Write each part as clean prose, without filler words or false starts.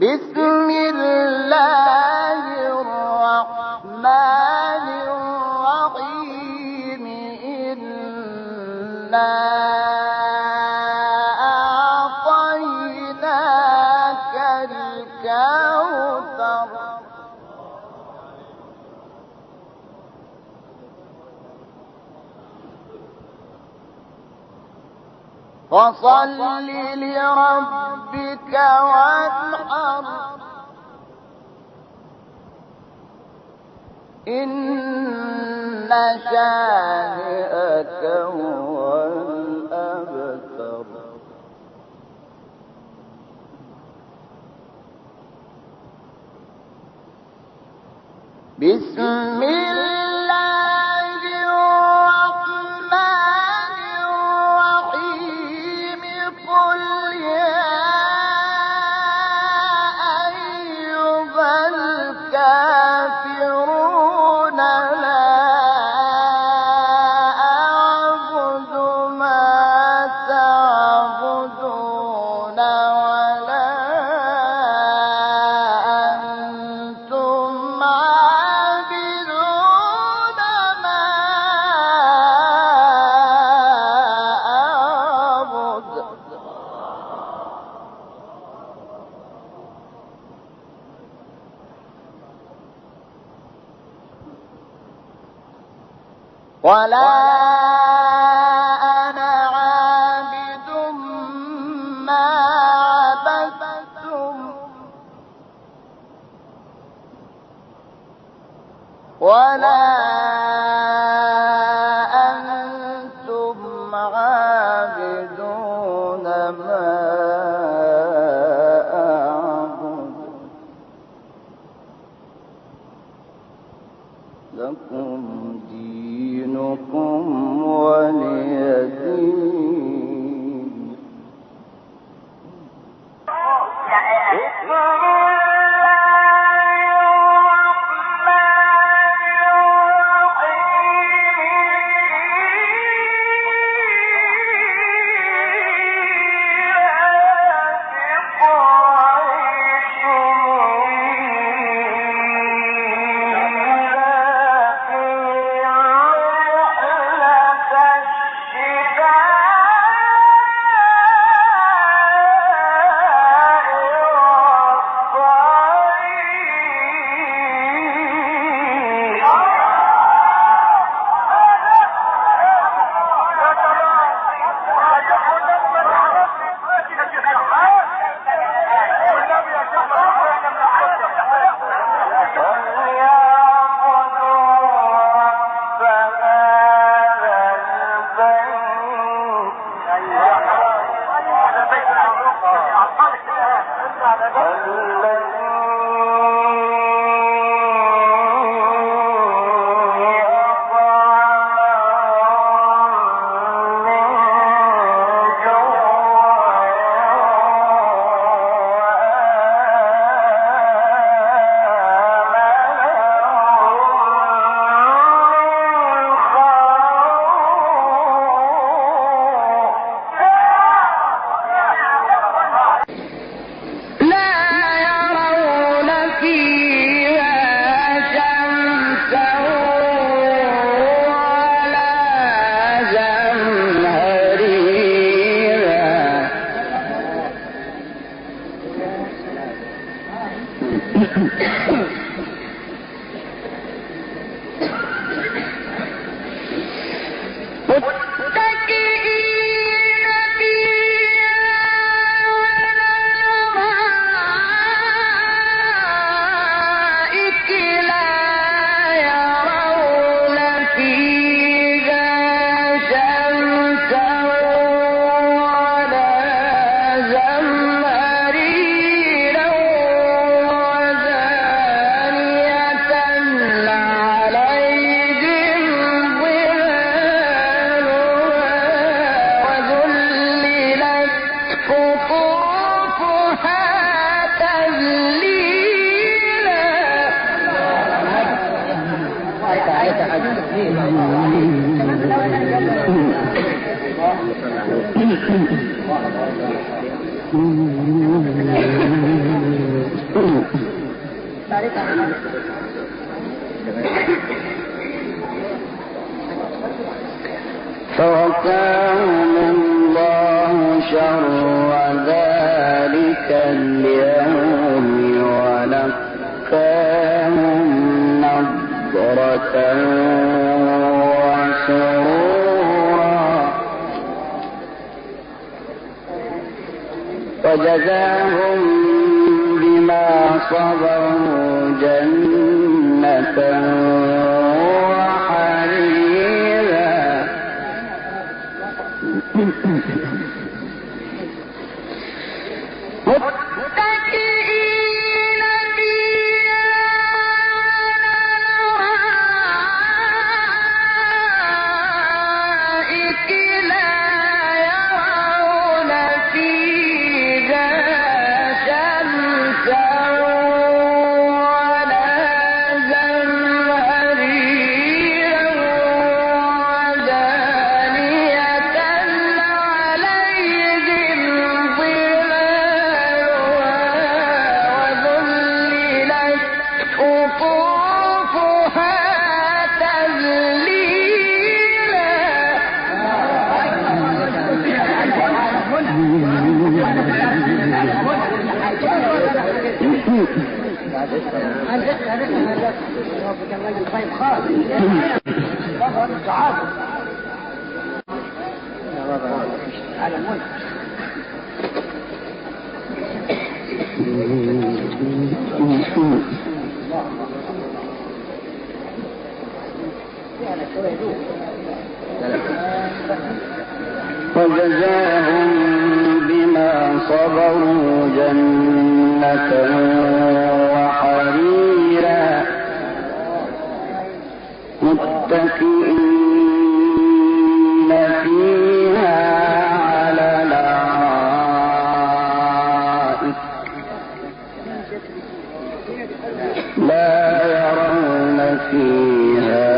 بسم الله الرحمن الرحيم إنا أعطيناك الكوثر فصل لربك وانحر إن شانئك هو الأبتر بسم الله الرحمن الرحيم قل يا أيها الكافرون لا أعبد ما تعبدون ولا أنتم عابدون ما أعبد ولا أنا عابد ما عبدتم ولا أنتم عابدون ما أعبد لكم دينكم ولي دين فوقاهم الله شر ذلك اليوم ولقاهم نضرة وسرورا وجزاهم بما صبروا جنة وحريرا متكئين فيها على الأرائك لا يرون فيها شمسا ولا زمهريرا ودانية عليهم ظلالها وذللت قطوفها تذليلا وجزاهم بما صبروا جنة وحريرا متكئين فيها على الأرائك لا يرون فيها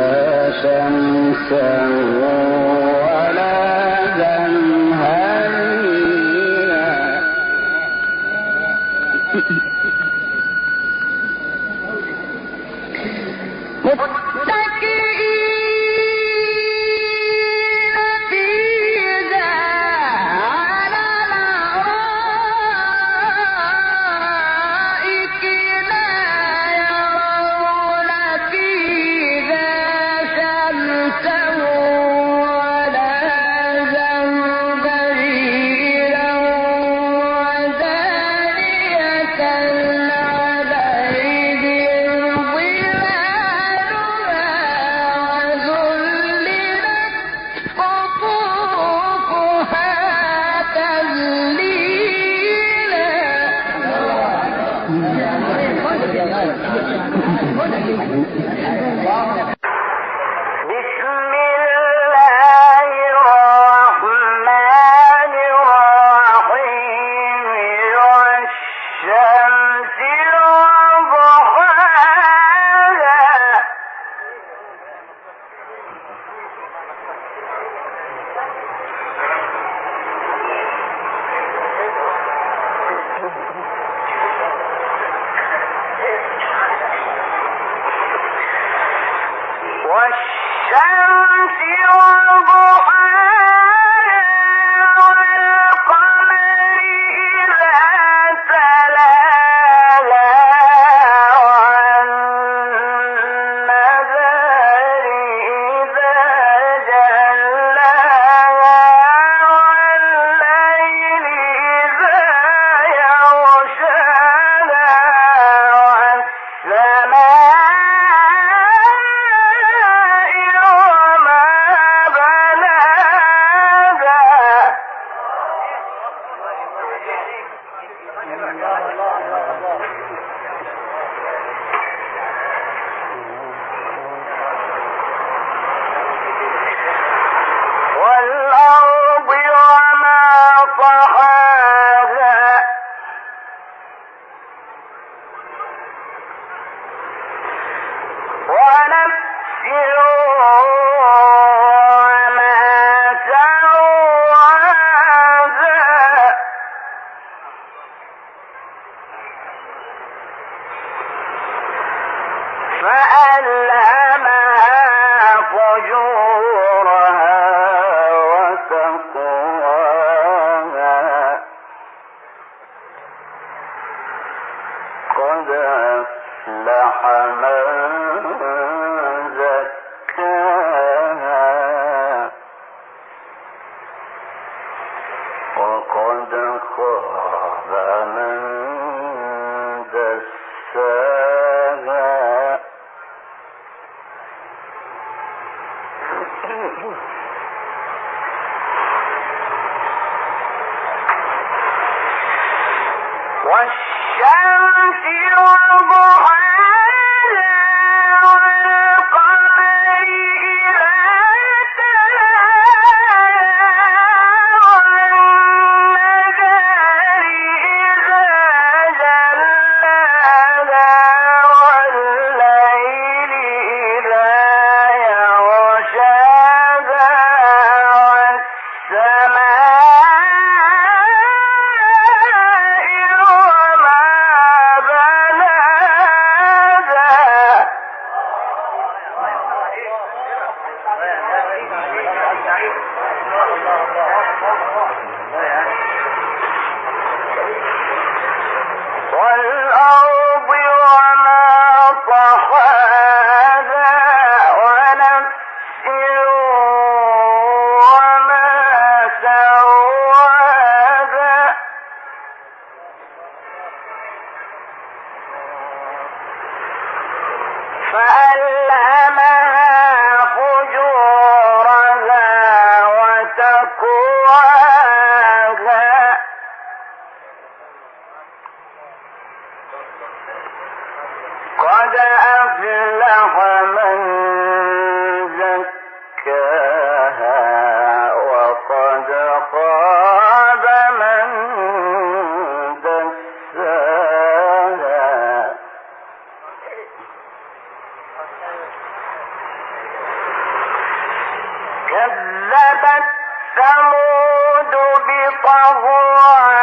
شمسا ولا زمهريرا متكئين فيها على الأرائك لا يرون فيها شمسا ولا زمهريرا ودانية عليهم ظلالها وذللت قطوفها تذليلا بسم الله الرحمن الرحيم والشمس وضحاها والشمس وضحاها والقمر إذا تلاها قد أفلح من زكاها وقد خاب من دساها والشمس وضحاها والقمر إذا تلاها والنهار إذا جلاها والليل إذا يغشاها والأرض وما طحاها ونفس وما سواها فألهمها فجورها وتقواها قد أفلح من زكاها وقد خاب من دساها كذبت ثمود بطغواها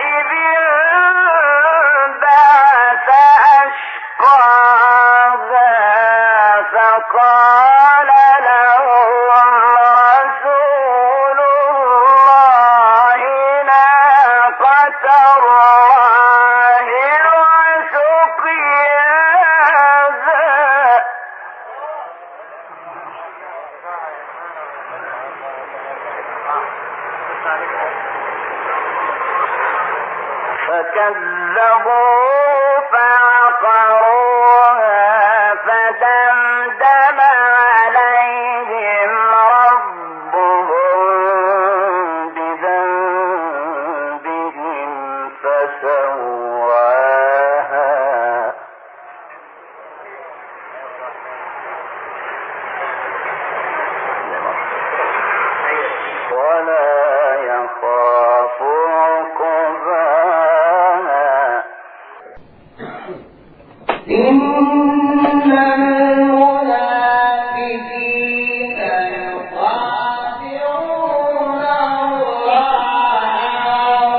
إذ انبعث أشقاها فقال لهم رسول الله ناقة الله وسقياها فكذبوا فعقروها فدمدم عليهم ربهم بذنبهم فسواها ولا يخاف عقباها إن المنافقين يخادعون الله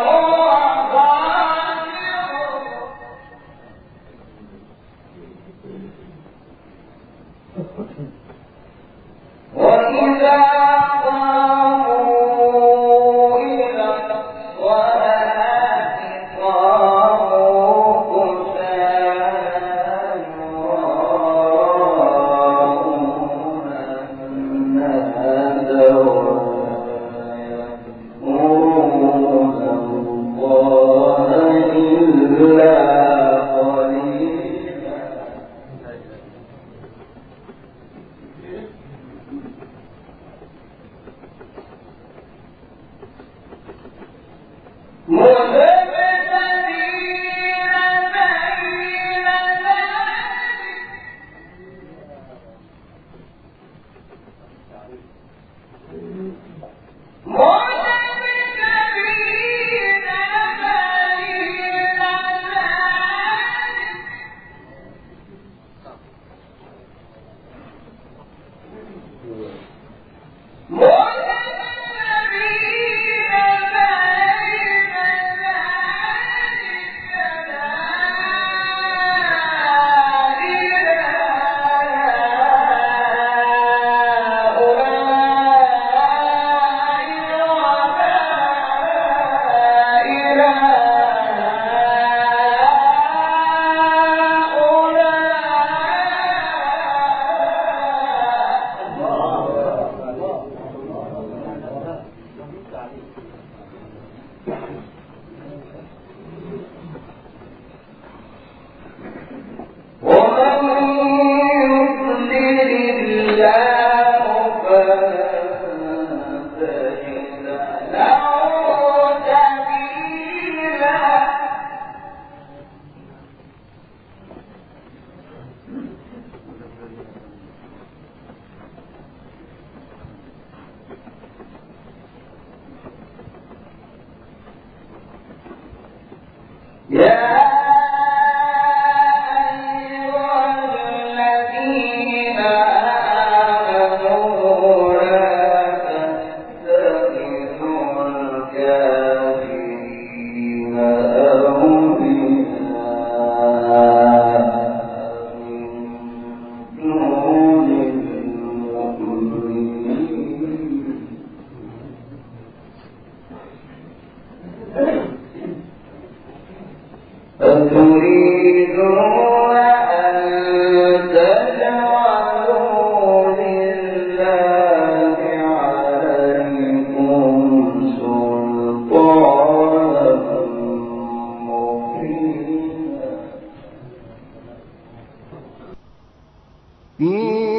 وهو خادعهم وإذا قاموا إلى الصلاة قاموا كسالى يراءون الناس ويذكرون الله إلا قليلا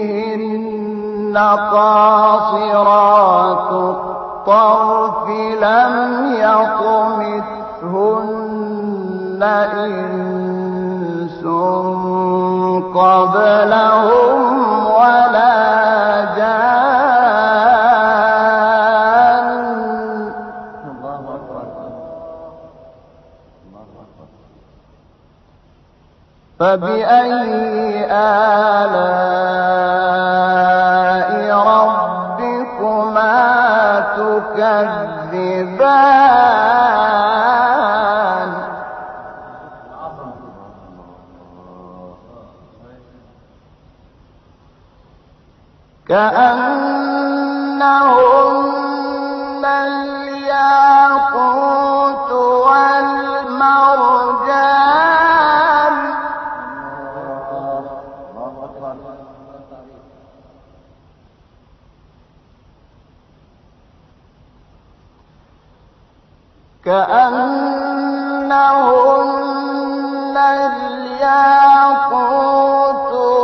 فيهن قاصرات الطرف لم يطمثهن إنس قبلهم ولا جان. فبأي آلاء ربكما تكذبان. كأنهن الياقوت والمرجان. كأنهن الياقوت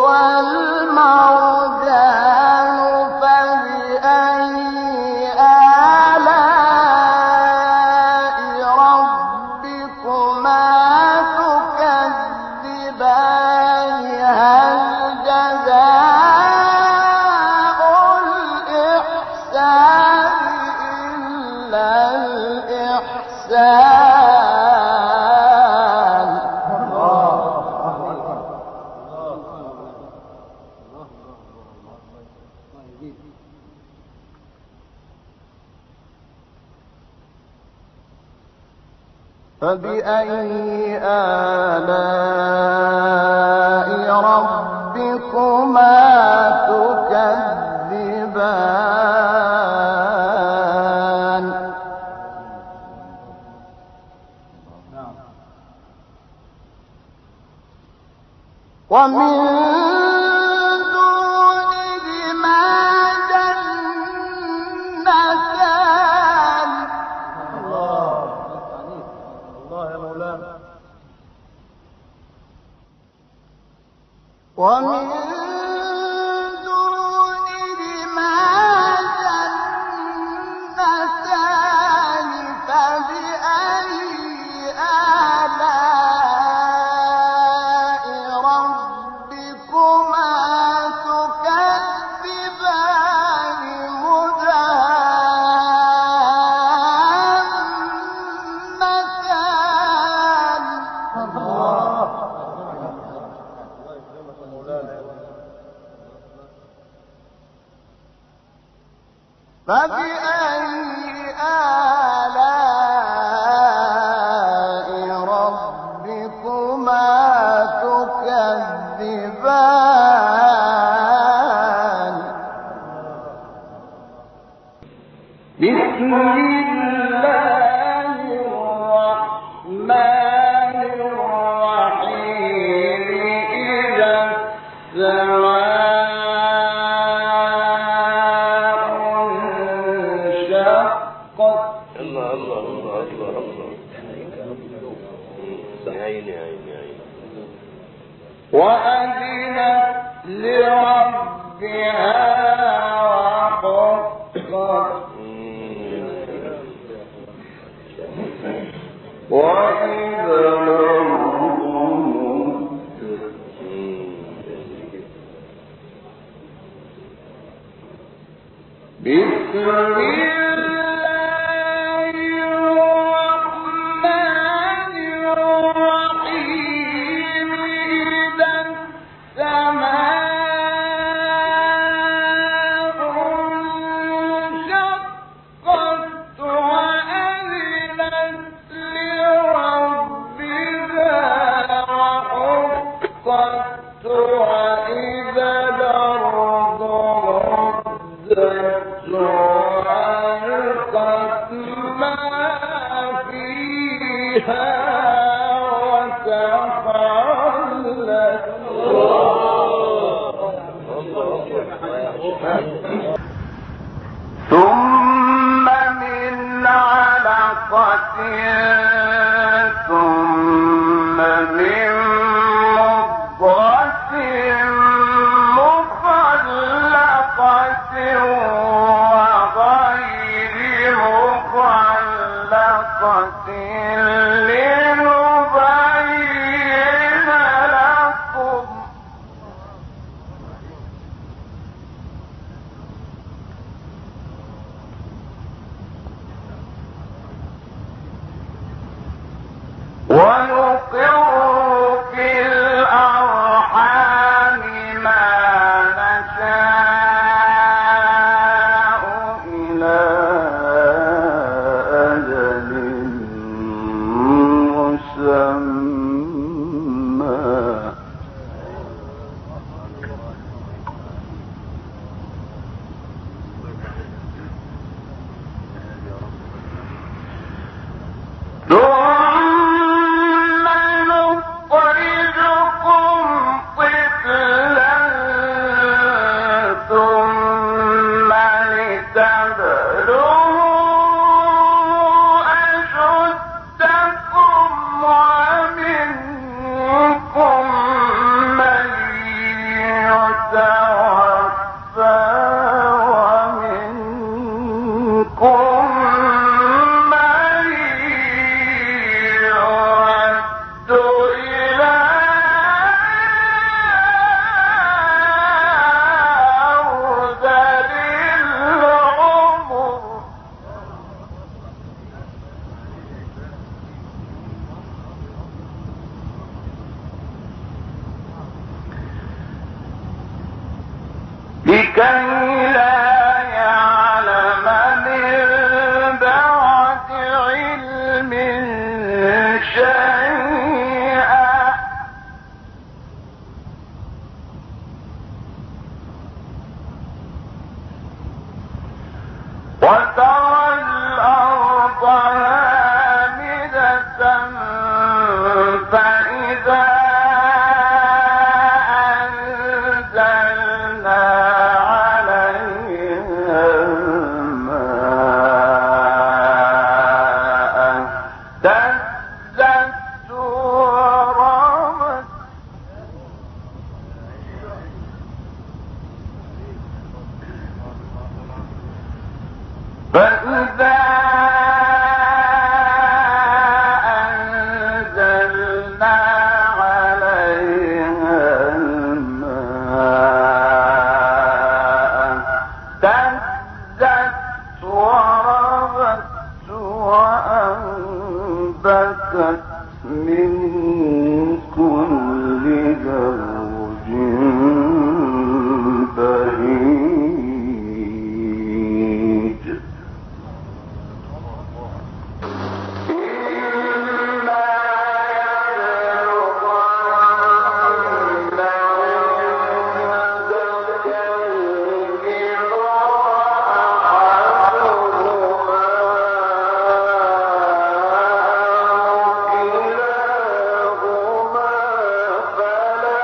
والمرجان. فبأي آلاء ربكما تكذبان. هل جزاء الإحسان إلا الإحسان. فبأي آلاء ربكما تكذبان. ومن دونهما جنتان. ومن دونهما جنتان. فبأي آلاء ربكما تكذبان. فبأي آلاء ربكما تكذبان. بسم الله الرحمن الرحيم. إذا السماء الله الله الله الله الله. عيني عيني عيني. وأذنت لربها وحقت وإذا بسم الله الرحمن الرحيم إذا السماء انشقت وأذنت لربها وحقت وإذا الأرض مدت وألقت ما فيها وتخلت ثم من علقة ثم من مضغة مخلقة وغير مخلقة لنبين لكم ونقر في الأرحام ما نشاء إلى أجل مسمى ثم نخرجكم طفلا ثم لتبلغوا أشدكم ومنكم من يتوفى ومنكم من يرد إلى أرذل العمر لكي لا يعلم من بعد علم شيئا وترى الأرض هامدة فإذا أنزلنا عليها الماء اهتزت وربت فإذا أنزلنا عليها الماء اهتزت وربت وأنبتت من كل زوج بهيج كلاهما فلا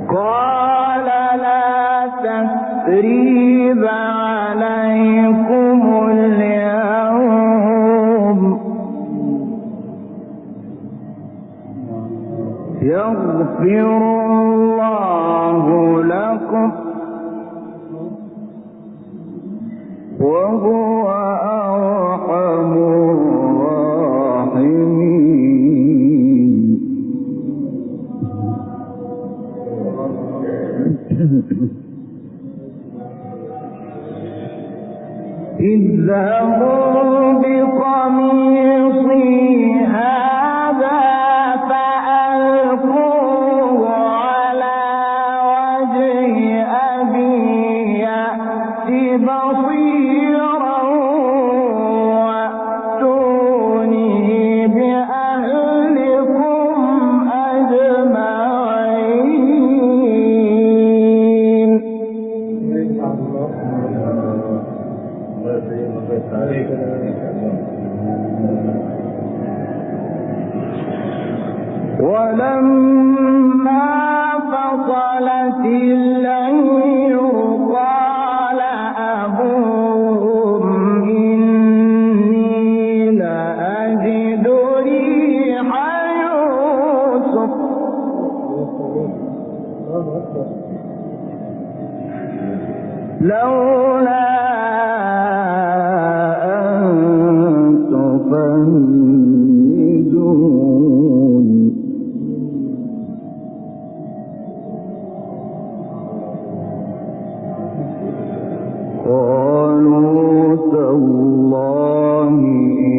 قال لا تثريب عليكم اليوم يغفر الله لكم وهو أرحم الراحمين. اذهبوا بقميصي هذا فألقوه على وجه أبي يأت بصيرا وأتوني بأهلكم أجمعين. ولما فصلت العير قال أبوهم إني لأجد ريح يوسف لولا أن تفندون. قالوا تالله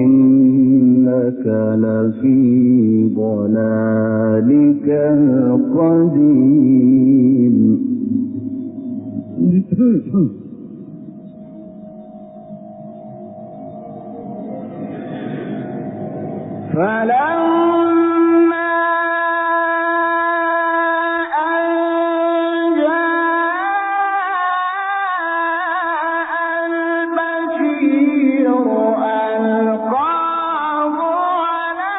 إنك لفي ضلالك القديم. فلما أن جاء البشير ألقاه على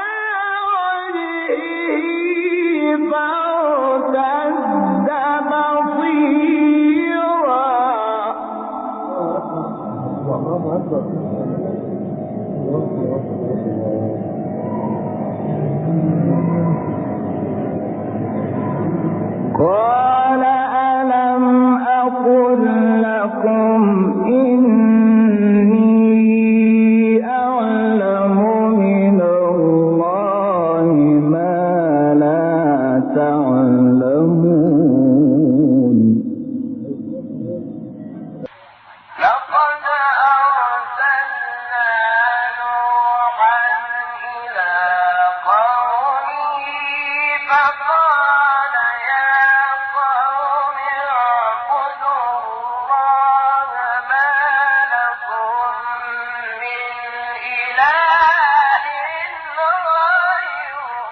وجهه فارتد قال ألم أقل لكم إني أعلم من الله ما لا تعلمون. لقد أرسلنا نوحا إلى قومه فقال يا قوم اعبدوا الله ما لكم من إله غيره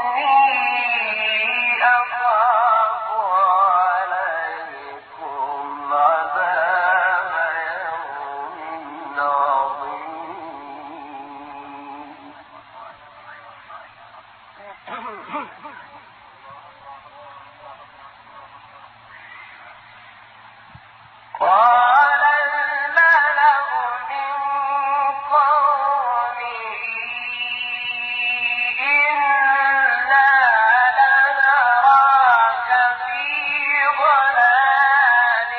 إني أخاف عليكم عذاب يوم عظيم. قال الملأ من قومه إنا لنراك في ضلال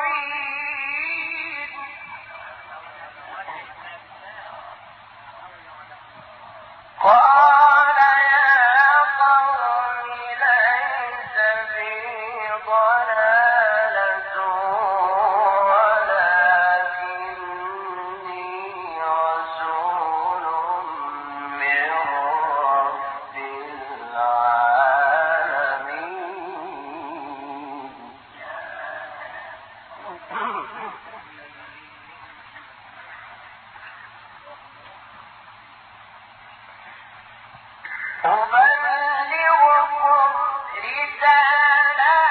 مبين. قال يا قوم ليس بي ضلالة ولكني رسول من رب العالمين. أبلغكم رسالات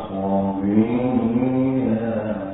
صبيا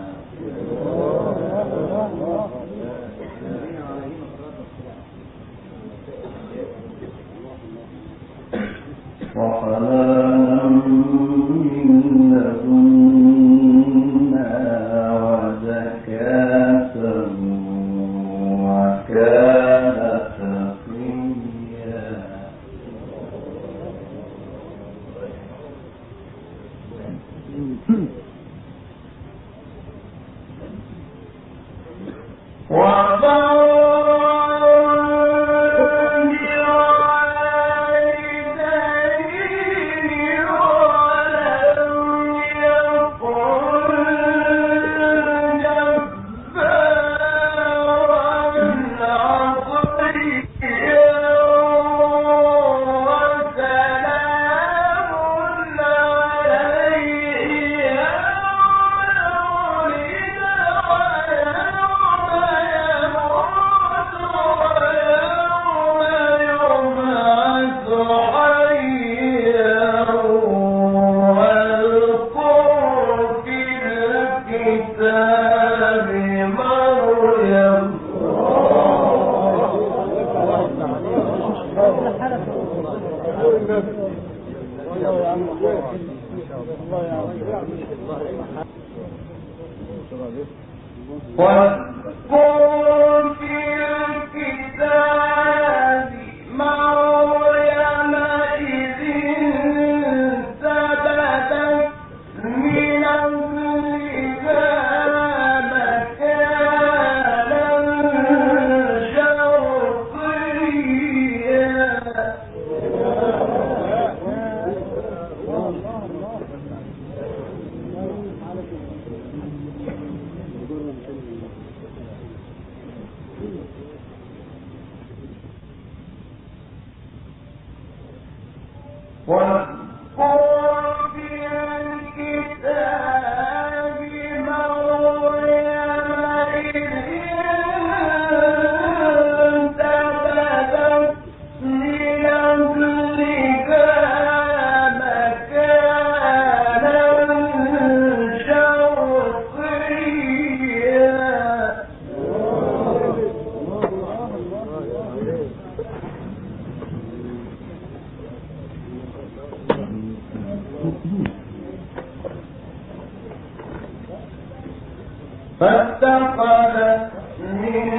فاتخذت من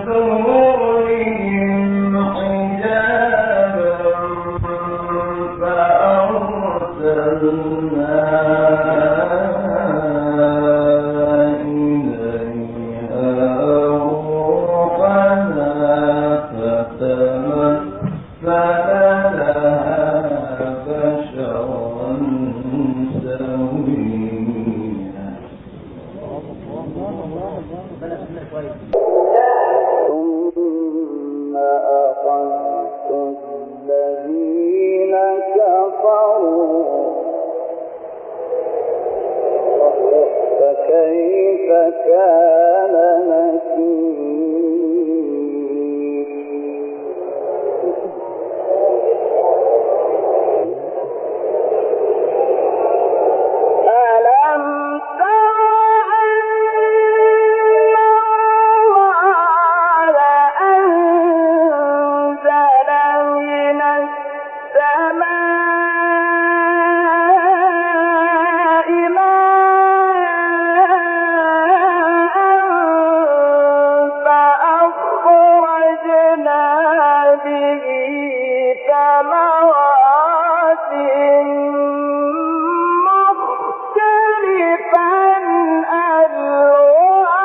دونهم حجابا فأرسلنا إليها روحنا فتمثل لها بشرا سويا. ثم أخذت الذين كفروا فكيف كان نكير. ألم تر أنزل من السماء ماء فأخرجنا به ثمرات مختلفا ألوانها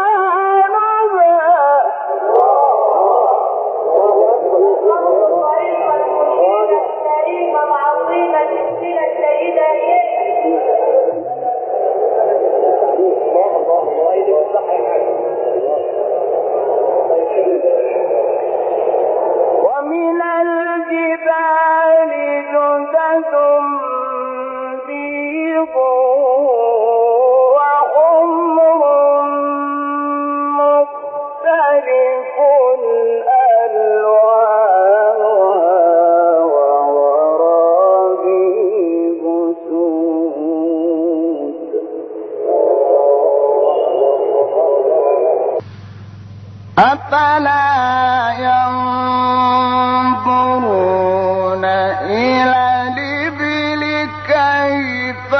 ومن الجبال جدد بيض وحمر مختلف ألوانها وغرابيب سود. أفلا ينظرون إلى الإبل كيف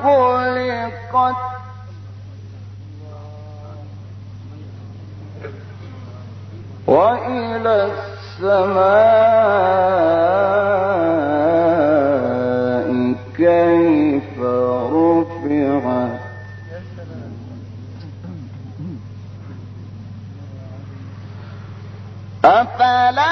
خلقت وإلى السماء كيف أفلا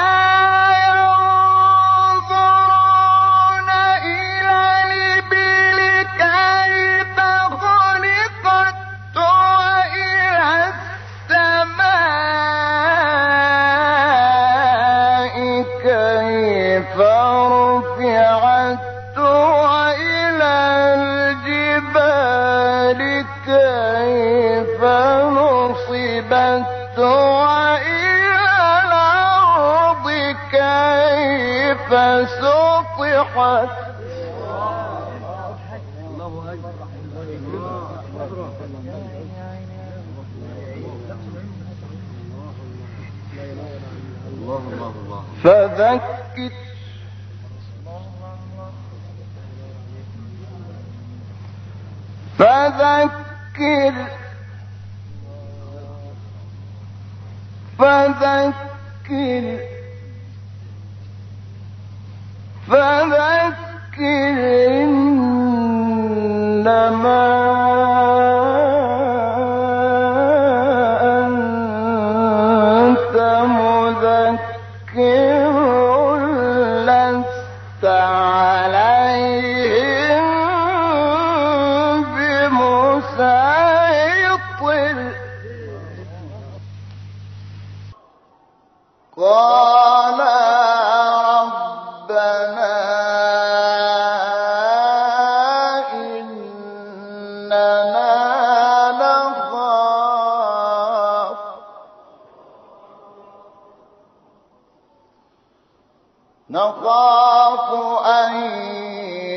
ينظرون إلى الإبل كيف خلقت وإلى السماء كيف رفعت وإلى الجبال كيف نصبت وإلى الأرض كيف سطحت فذكر فذكر إنما أنت مذكر لست عليهم بمسيطر قال ربنا إننا نخاف أن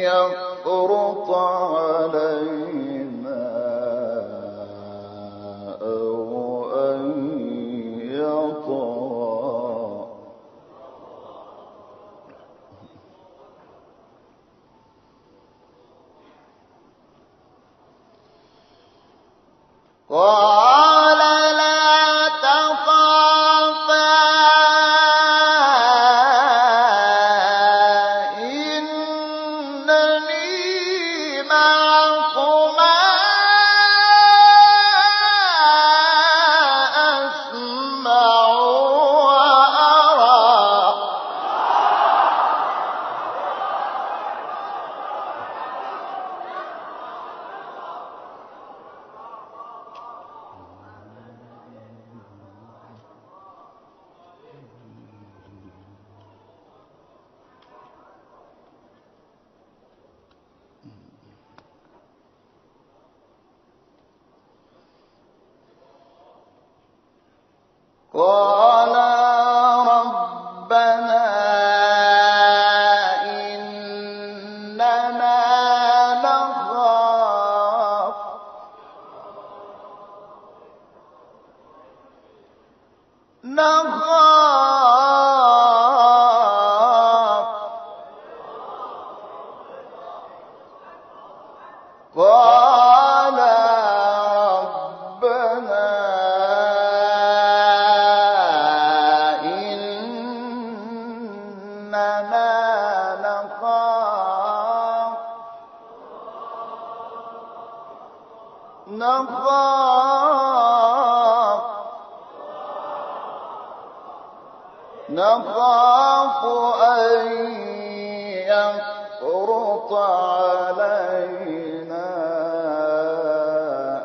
يفرط علينا أو أن يطغى قال لا تخافا إنني معكما أسمع وأرى قال ربنا إننا نخاف قال ربنا إننا نخاف أن يفرط علينا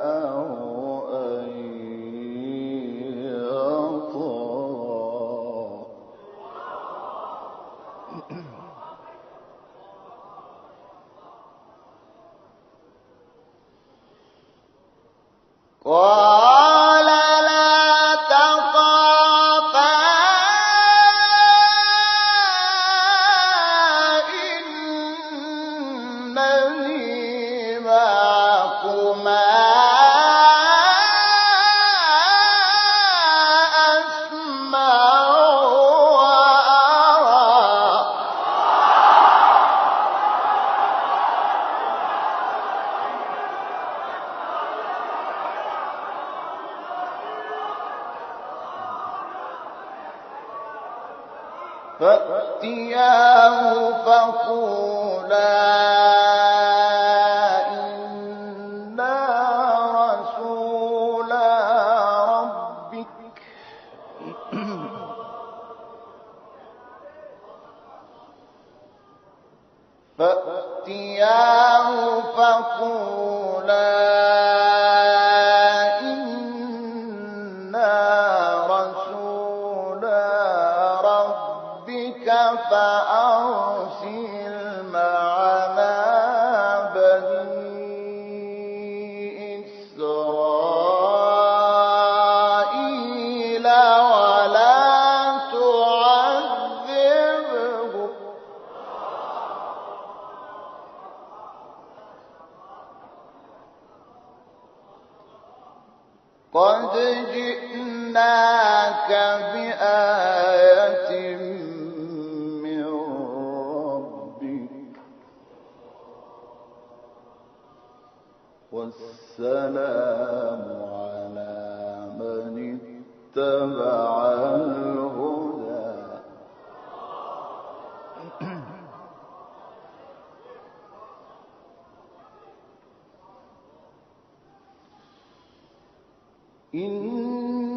أو أن يطغى قال لا تخافا إنني معكما أسمع وأرى فأتياه فقولا إنا رسولا ربك إنا رسول ربك فأرسل معنا بني إسرائيل ولا تعذبهم قد جئناك بآية من ربك والسلام على من اتبع الهدى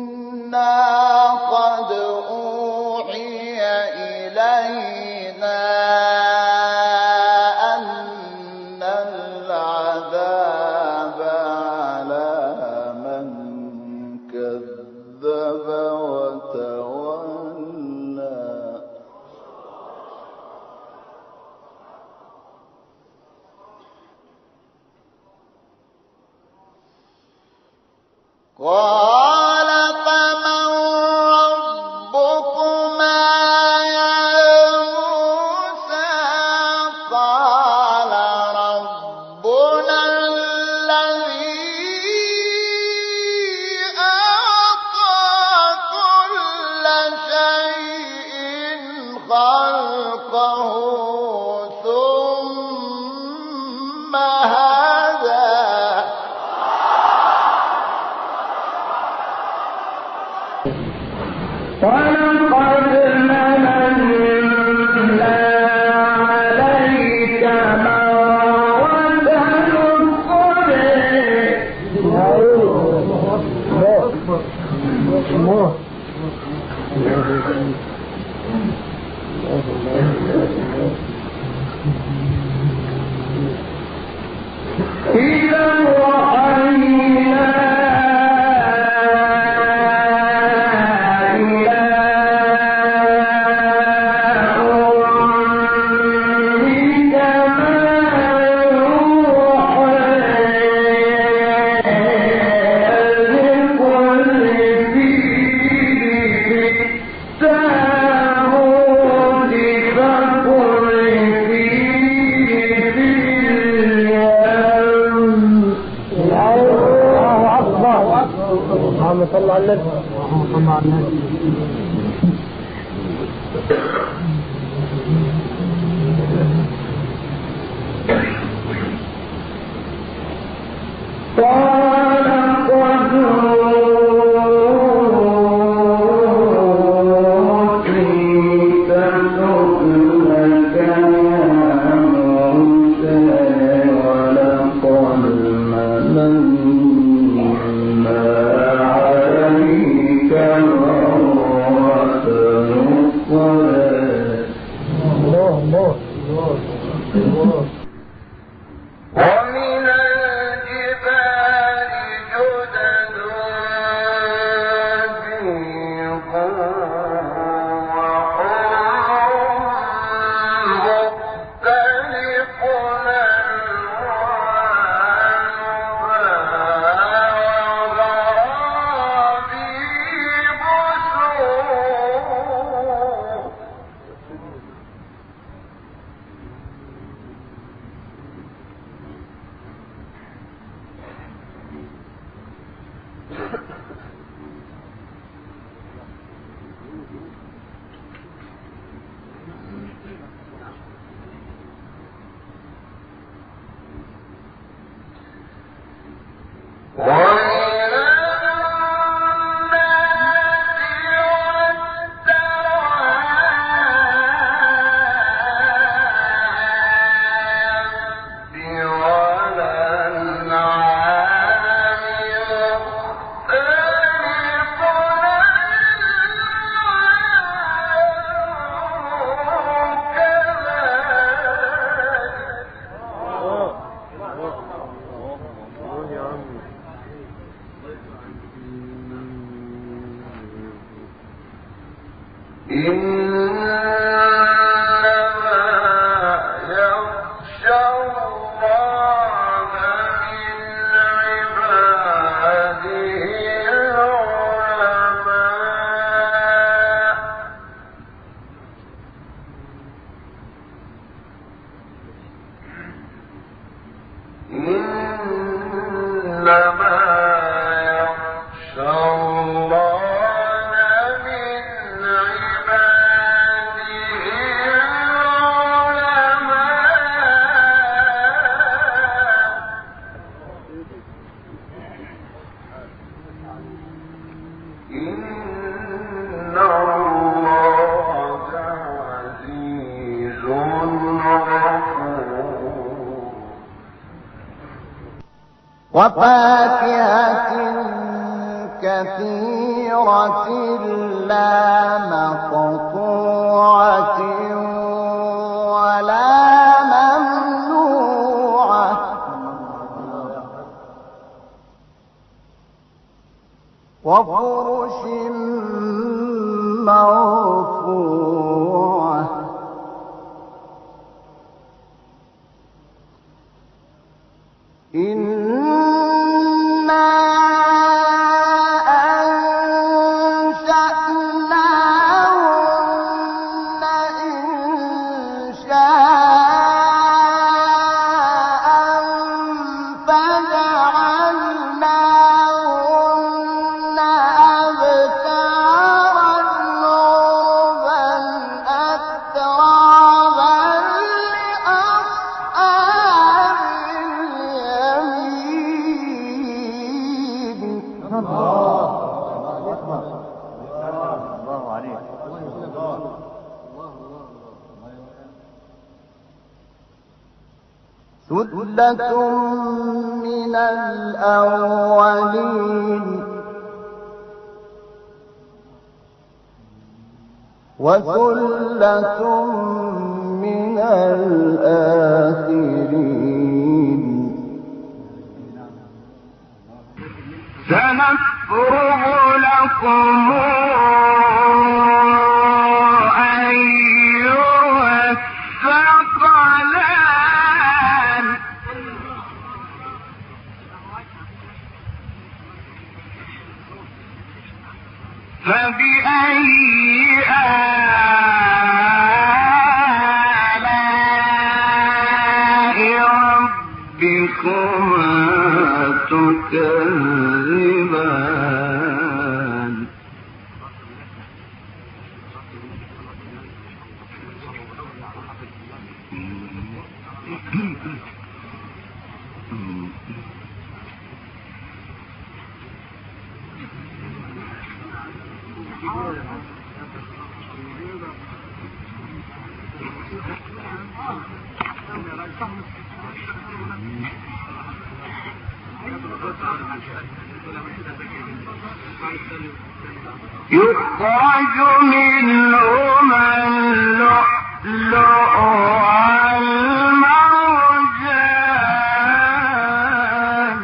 إنا قد أوحي إلينا أن العذاب على من كذب وتولى قال فمن ربكما يا موسى قال ربنا الذي أعطى كل شيء خلقه ثم هدى ولقد مننا عليك مرة إذا رأينا اللهم صل على النبي اللهم صل على النبي قال قد أوتيت سؤلك يا موسى ولقد مننا عليك مرة أخرى ومن الجبال جدد بيض وحمر مختلف ألوانها وغرابيب سود ومن الناس والدواب والأنعام مختلف ألوانه كذلك وفاكهة كثيرة لا مقطوعة ولا ممنوعة وفرش مرفوعة ثلة من الأولين وثلة من الآخرين سنفرغ لكم أيها الثقلان فبأي آلاء ربكما تكذبان يخرج منهما اللؤلؤ والمرجان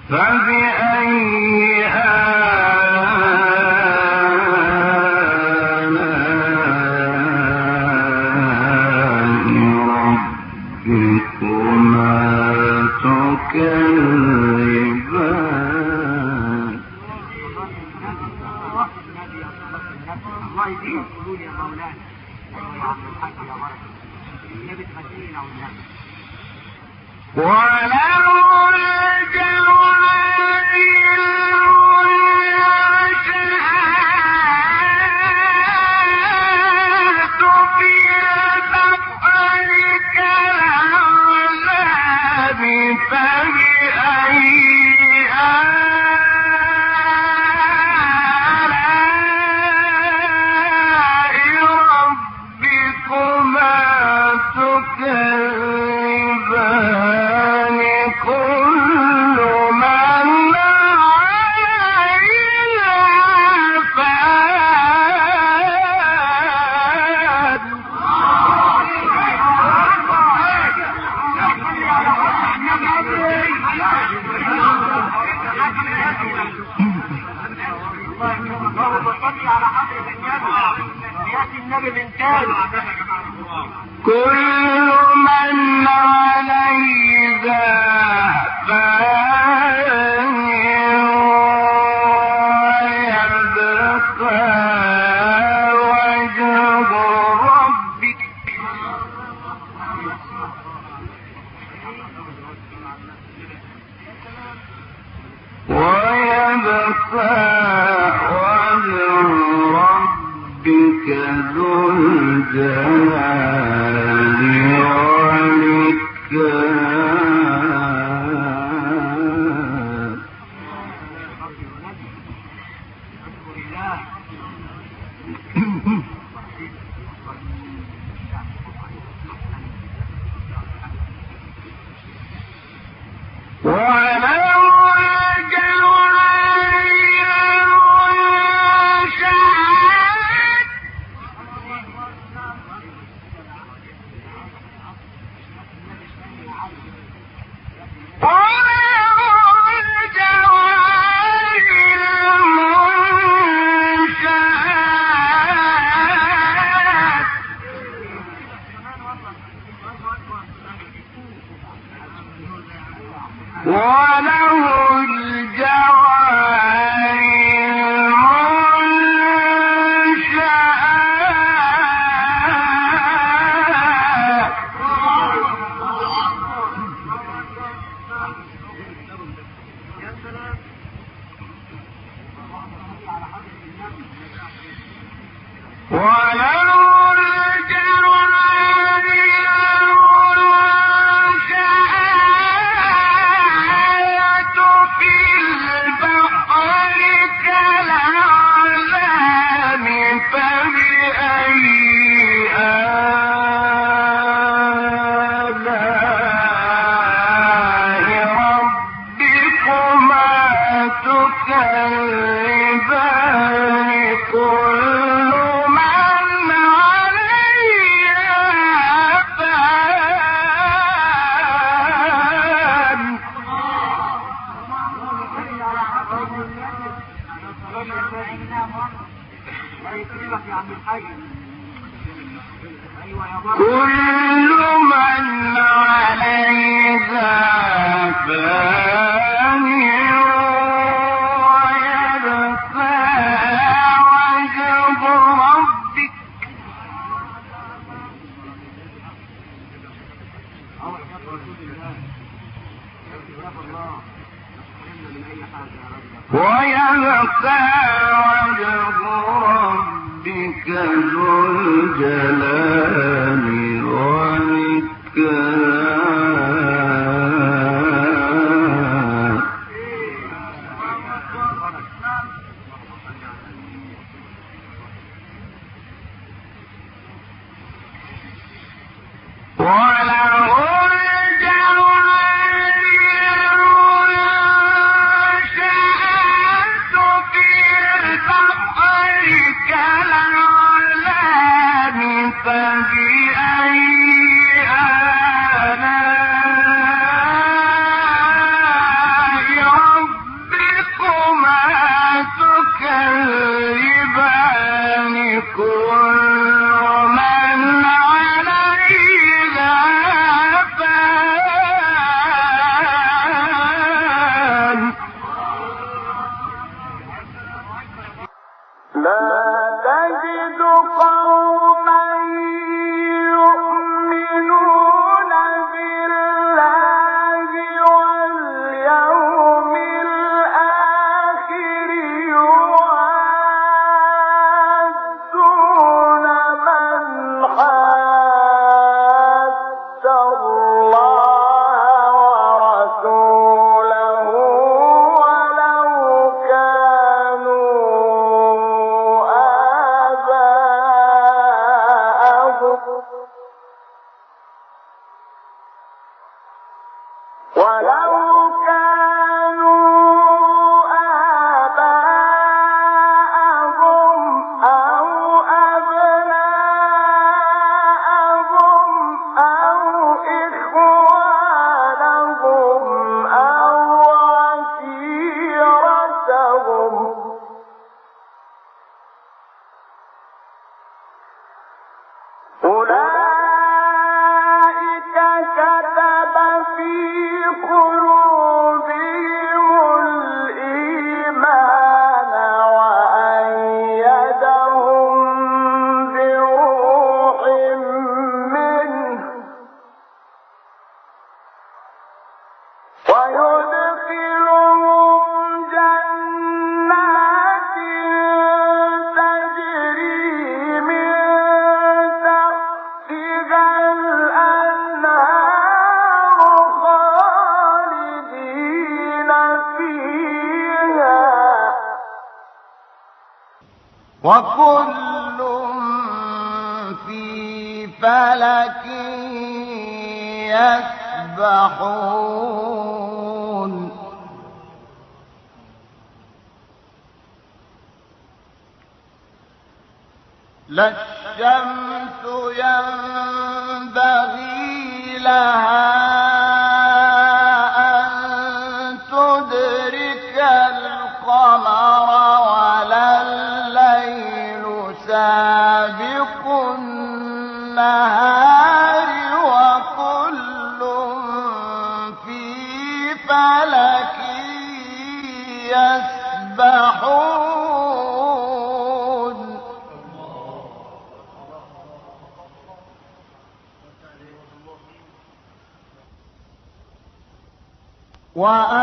فبأي تكذبان كل من عليها فان ويبقى وجه ربك ذو الجلال والإكرام. وله الجوار المنشآت كل من عليها فان ويبقى وجه ربك ذو الجلال والإكرام. وله الجوار في البحر كالأعلام فبأي آلاء ربكما تكذبان كل من عليها فان لا تجد قوما يؤمنون بالله واليوم الآخر يوادون من حاد الله ورسوله ولو كانوا آباءهم أو أبناءهم أو إخوانهم أو عشيرتهم أولئك وكل في فلك يسبحون لا الشمس ينبغي لها أن تدرك القمر ولا الليل سابق النهار وكل في فلك يسبحون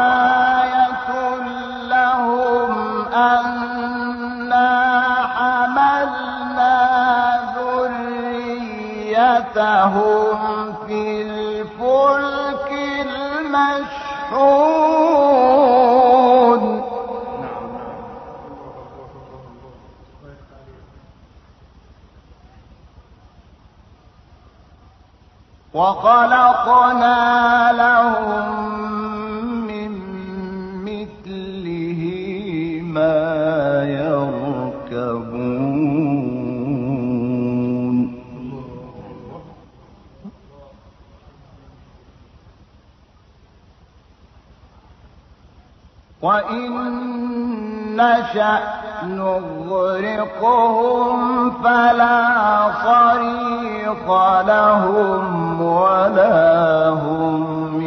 وآية لهم أنا حملنا ذريتهم في الفلك المشحون وخلقنا لهم من مثله ما يركبون وإن نشأ نغرقهم فلا صريخ لهم ولا هم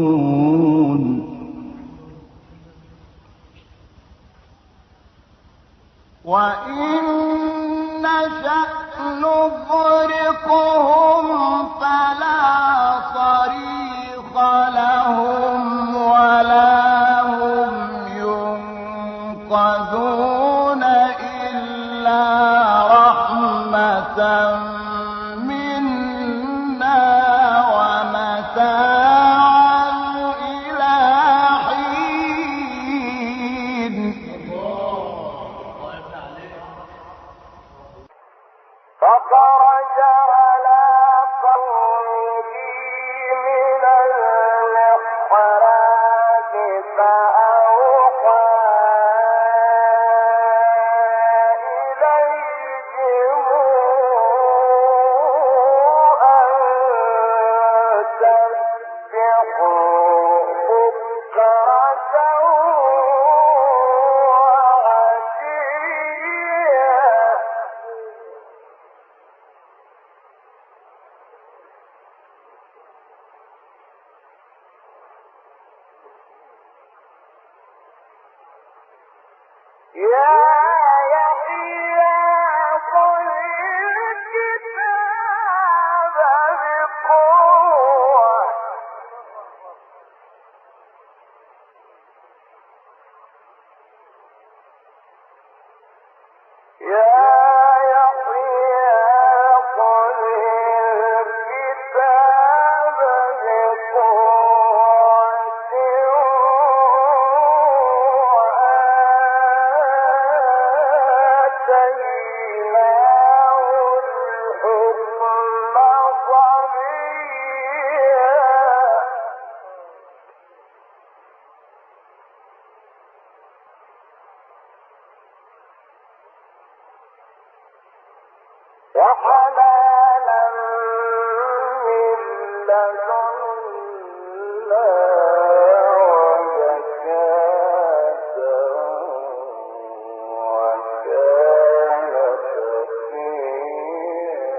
ينقذون وإن نشأ نغرقهم فلا صريخ لهم ولا هم ينقذون إلا رحمة منا ومتاعا إلى حين فخرج على قومه من المحراب فأوحى إليهم أن سبحوا بكرة وعشيا يا يحيى خذ الكتاب بقوة يا يحيى خذ الكتاب وآتيناه الحكم صبيا وحنانا من لدنا وزكاة وكان تقيا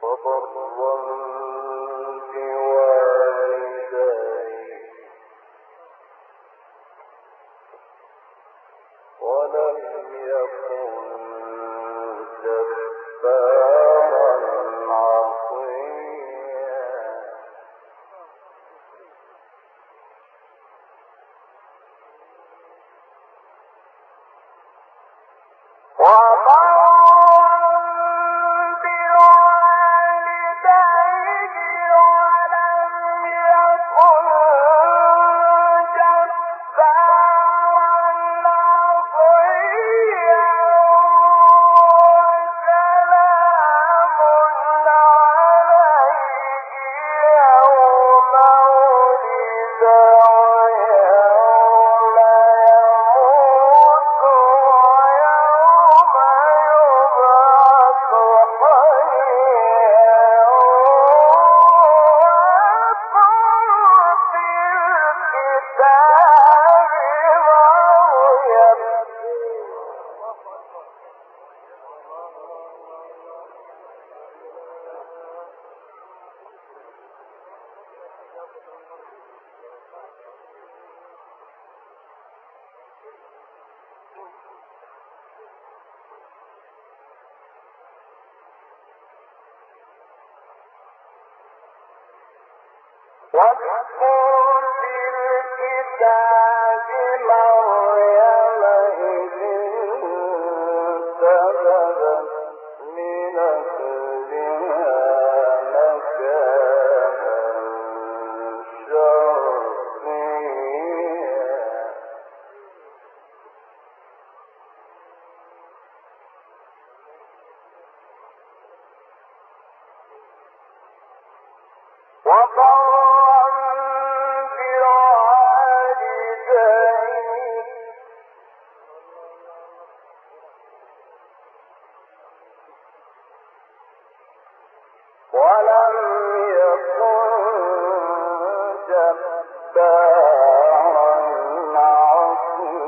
وبرا بوالديه ولم يكن جبارا عصيا وبرا واذكر في الكتاب مريم إذ انتبذت من أهلها مكانا شرقيا ولم يكن جبارا عصيا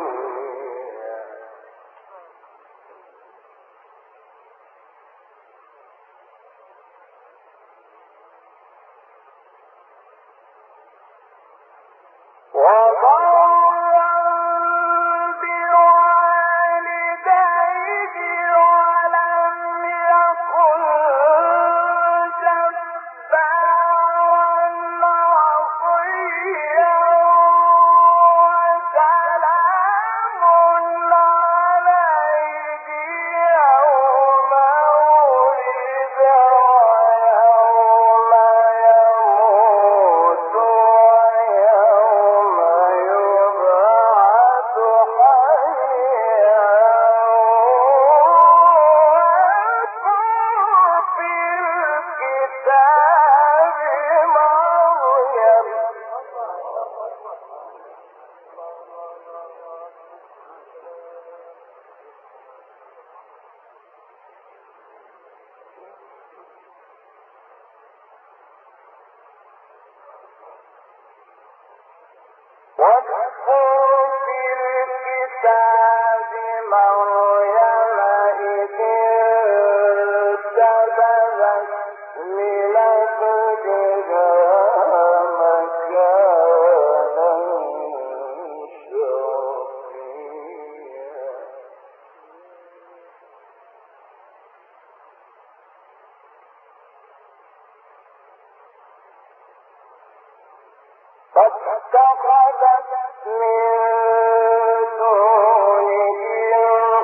فاتخذت من دونهم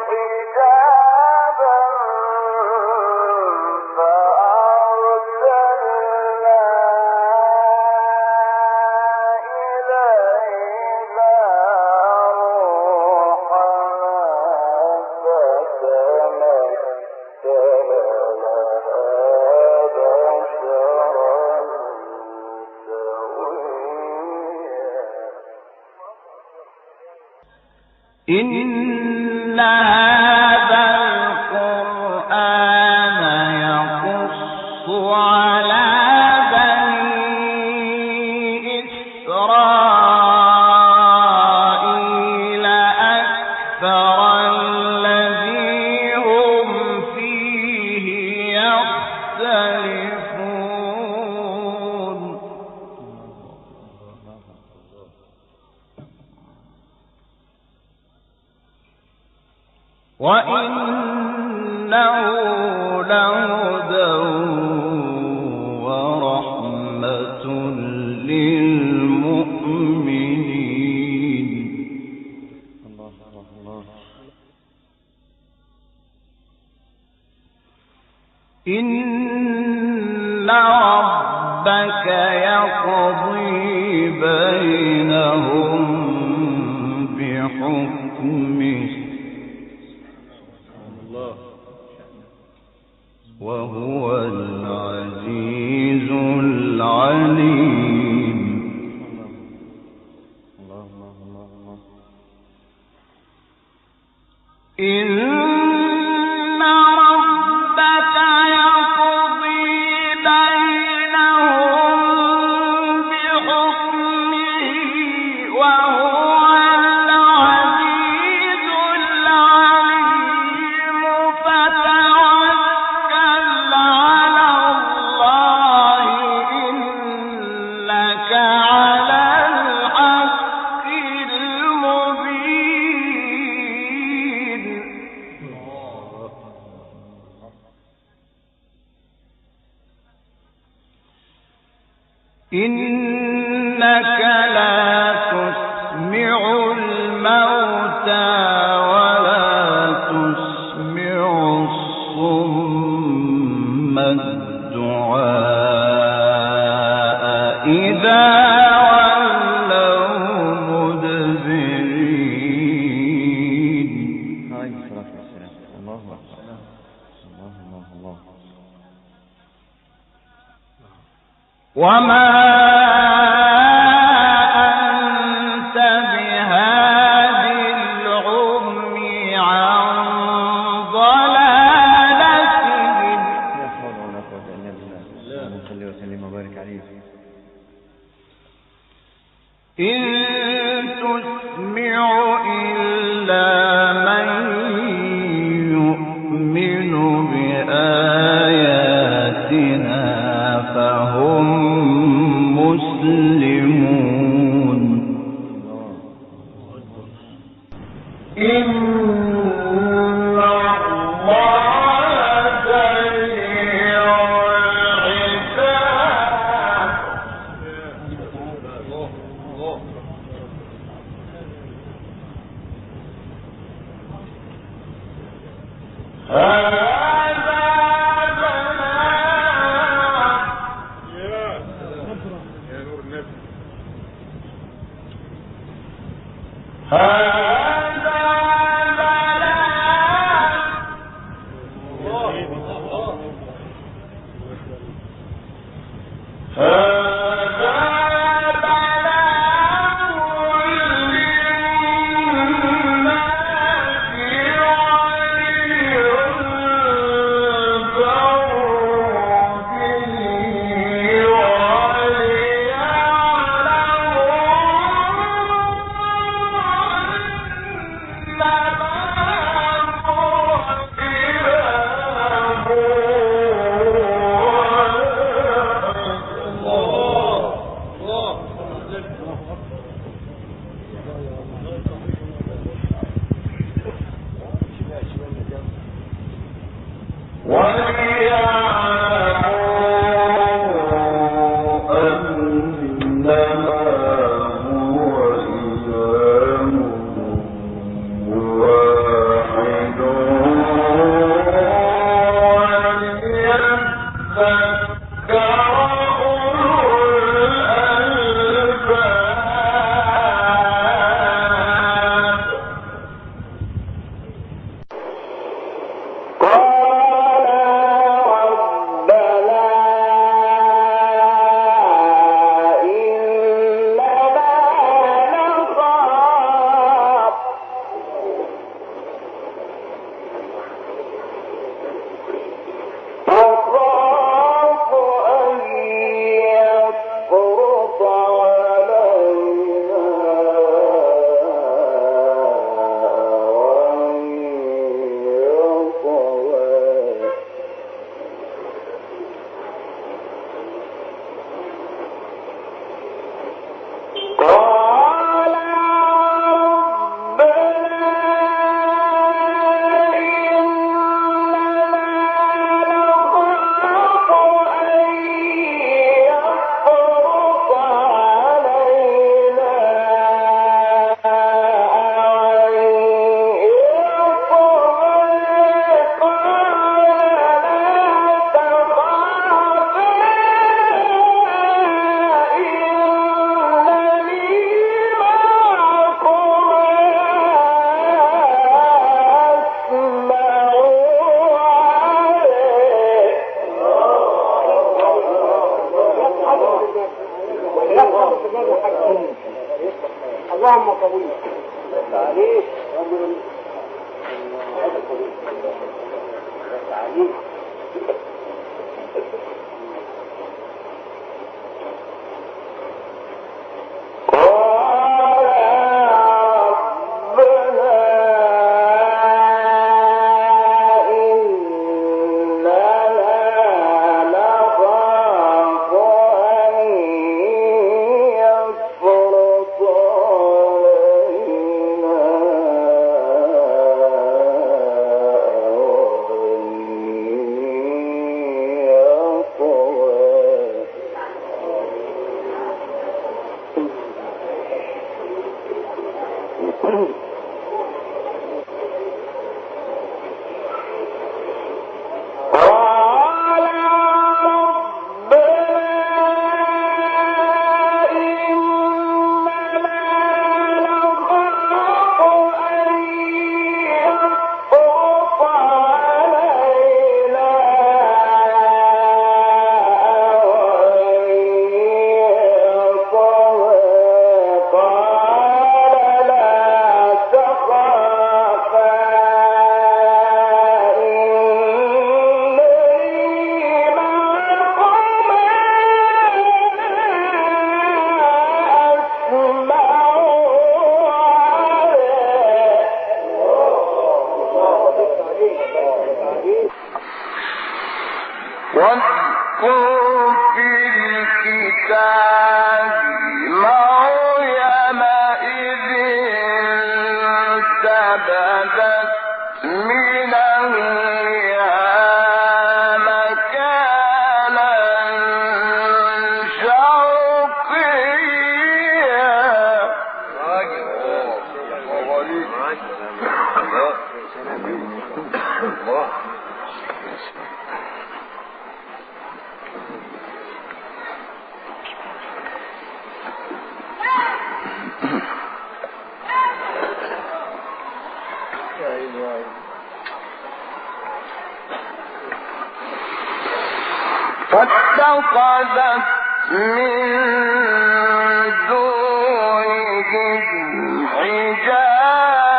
حجابا فأرسلنا إليها روحنا فتمثل لها بشرا إن هذا القرآن يقص على بني إسرائيل أكثر الذي هم فيه يختلفون وإنه لهدى ورحمة للمؤمنين إن ربك يقضي بينهم بحكمه وهو العزيز العليم إن ربك يقضي بينهم بحكمه وهو العزيز العليم فتوكل على الله إنك لا تسمع الموتى ولا تسمع الصم الدعاء إذا ولوا مدبرين. عليه الصلاة والسلام. الله أكبر. الله الله الله. وما أنت بهاد العمي عن ضلالتهم. لا حول ولا قوة إلا بالله. اللهم صل وسلم وبارك عليه. إن تسمع إلا من يؤمن بآياتنا فهم مسلمون. إن الله سريع الحساب. اللهم طويل عليك فاتخذت من دونهم حجابا.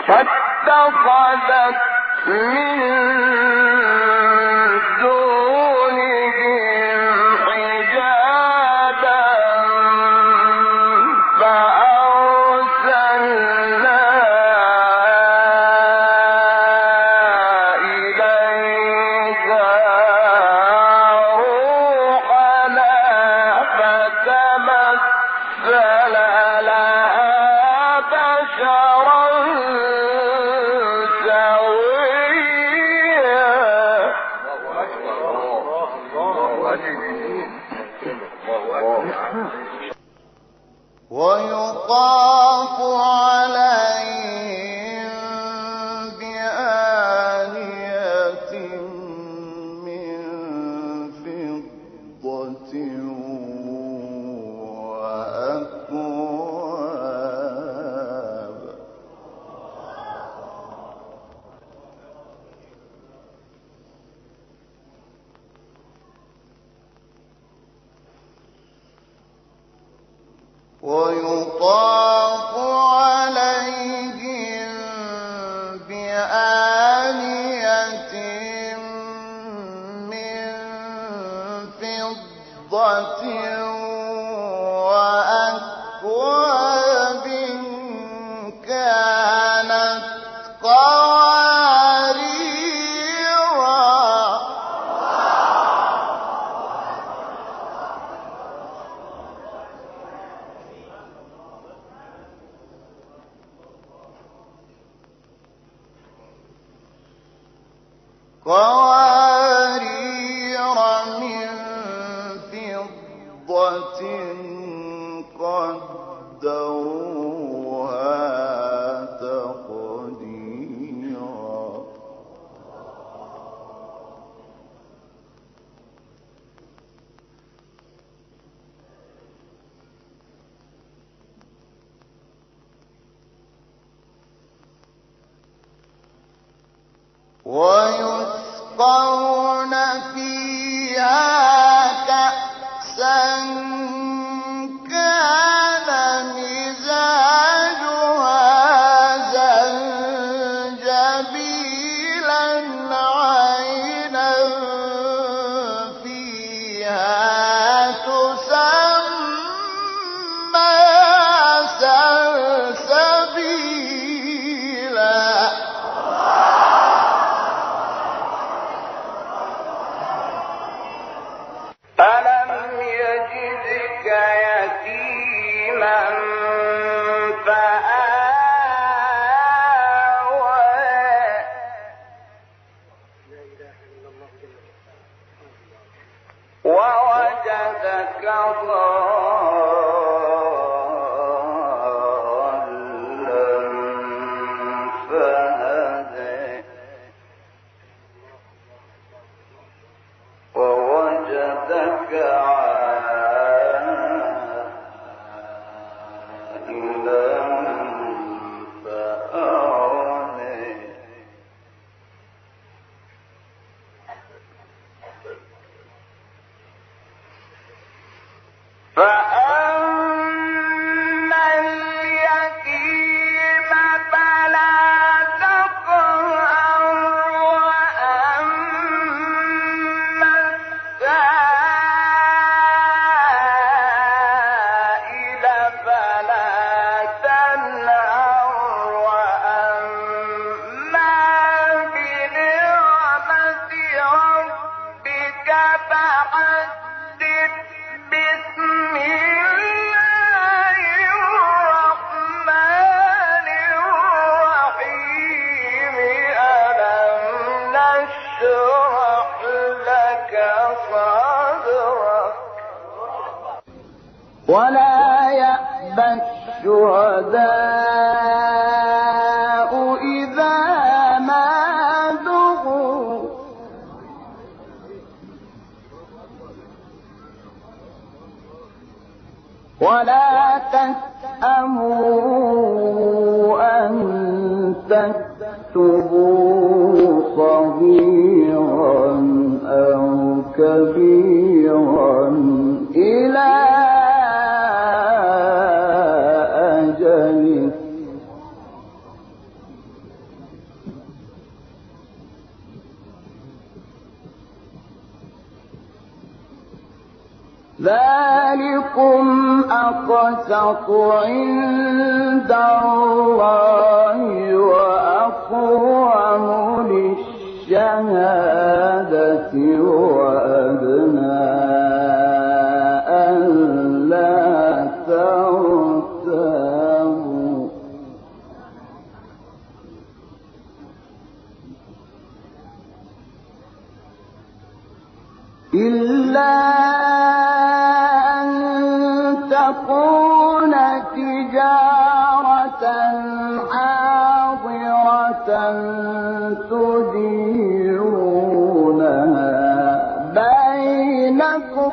فاتخذت من دونهم حجابا فأرسلنا إليها روحنا فتمثل لها بشرا ويطاف عليهم بآنية من فضة وأكواب. ويطاف عليهم بآنية من فضة وأكواب كانت قواريرا. قوارير من فضة قدروها تقديرا. ويسقون فيها كأسا كان مزاجها زنجبيلا عينا فيها تسمى سلسبيلا. ولا يأبى الشهداء إذا ما دعوا ولا تسأموا أن تكتبوا صغيرا أو كبيرا إلى أجله ذلكم أقسط عند الله وأقوم للشهادة وأدنى ألا ترتابوا إلا تكون تجارة حاضرة تديرونها بينكم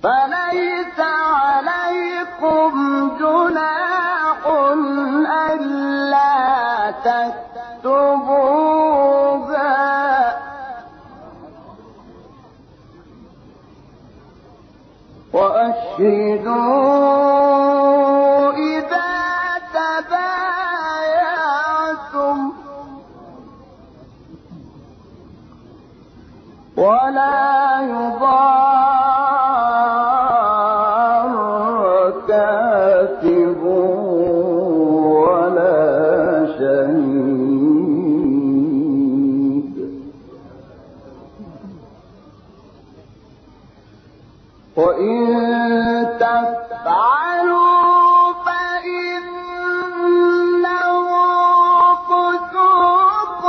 فليس عليكم جناح ألا تكتبوها وأشهدوا إذا تبايعتم ولا يضار كاتب ولا شهيد وإن تفعلوا فإنه فسوق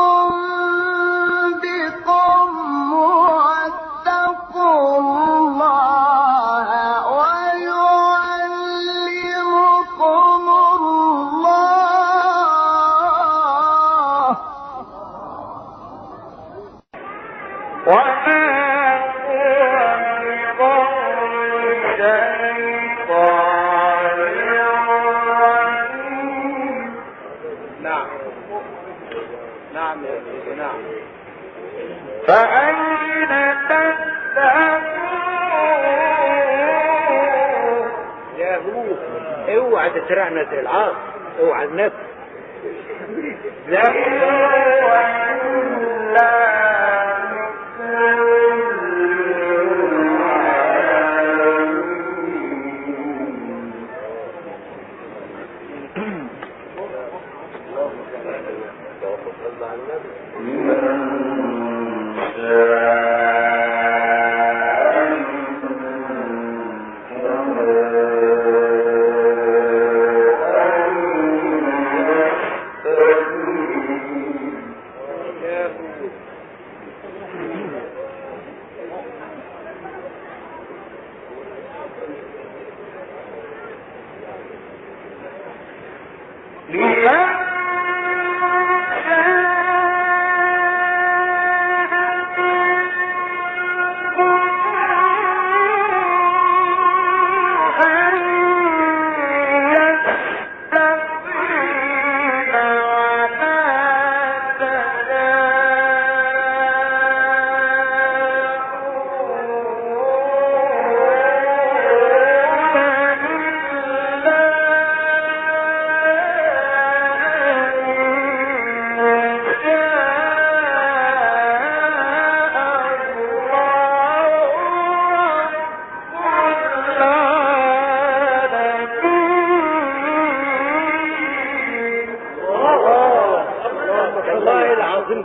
بكم واتقوا الله ويعلمكم الله وما فأين تذهبون يا هو اوعى تسرعنا زي العاص اوعى النفس لا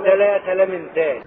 ثلاثة لمنتين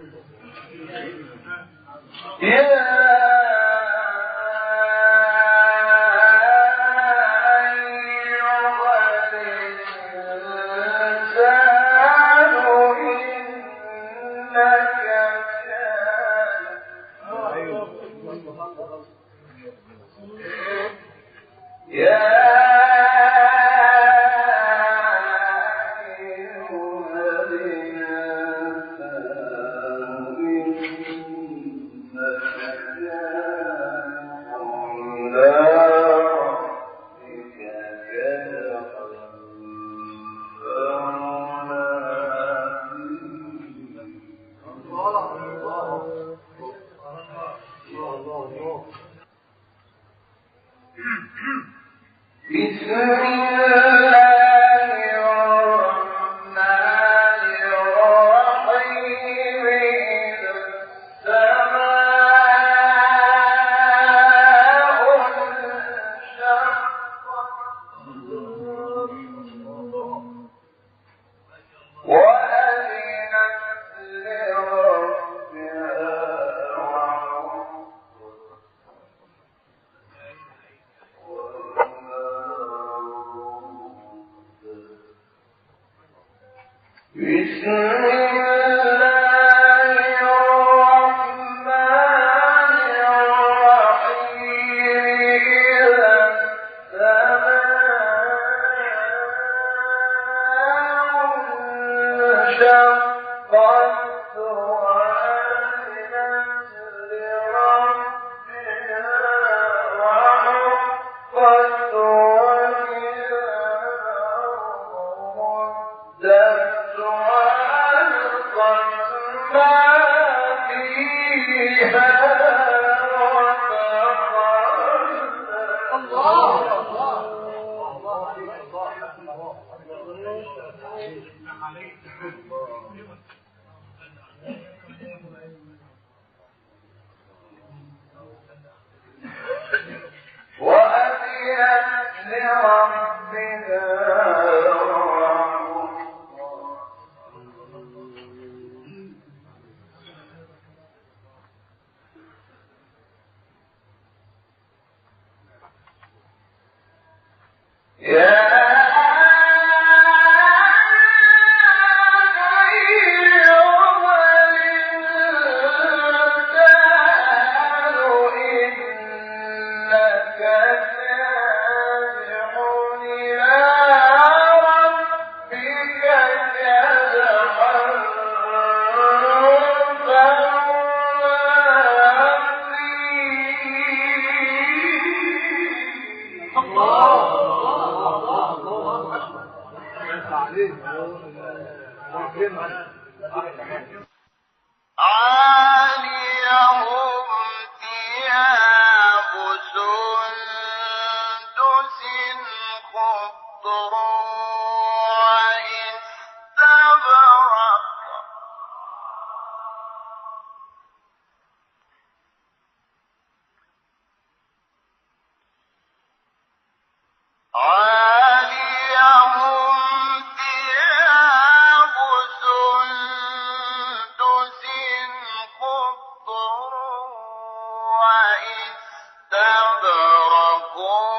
وإستبرقوا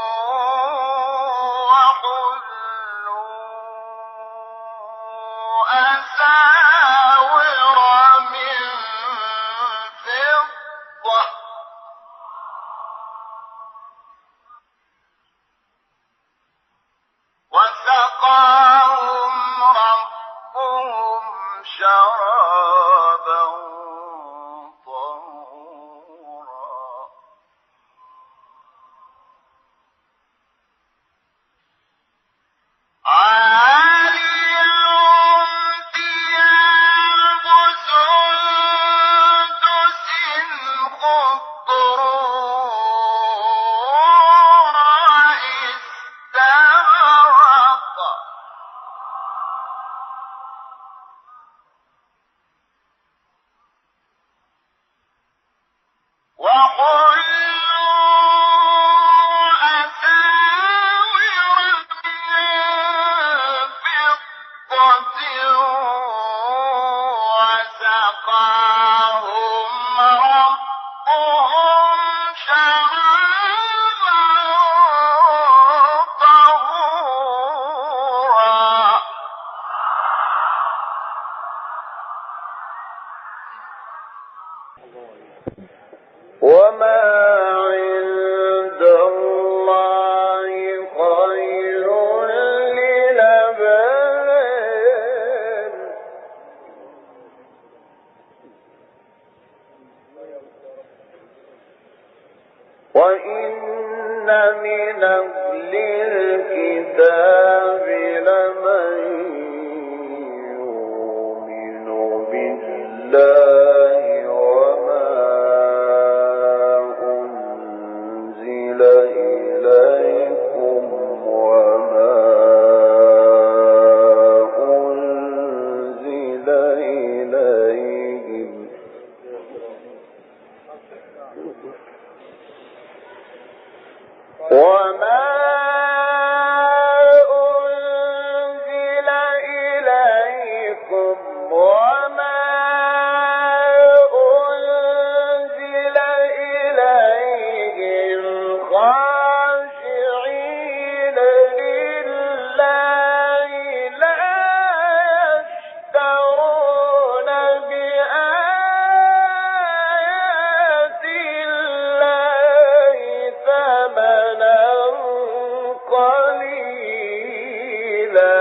وحلوا من أهل الكتاب لمن يؤمن بالله وما أنزل إليكم وما أنزل إليهم خاشعين لله لا يشترون بآيات الله ثمنا قليلا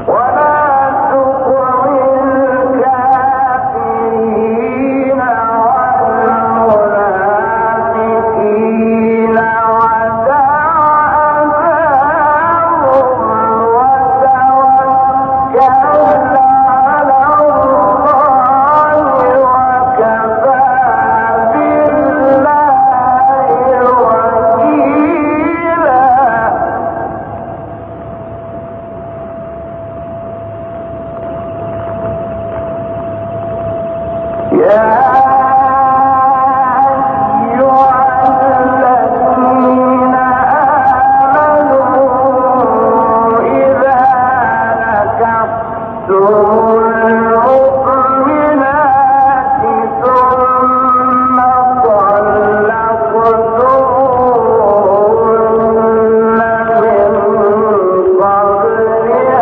ولا تطع الكافرين والمنافقين ودع أذاهم وتوكل على الله وكفى بالله وكيلا يا أيها الذين آمنوا إذا نكحتم المؤمنات ثم طلقتموهن من قبل أن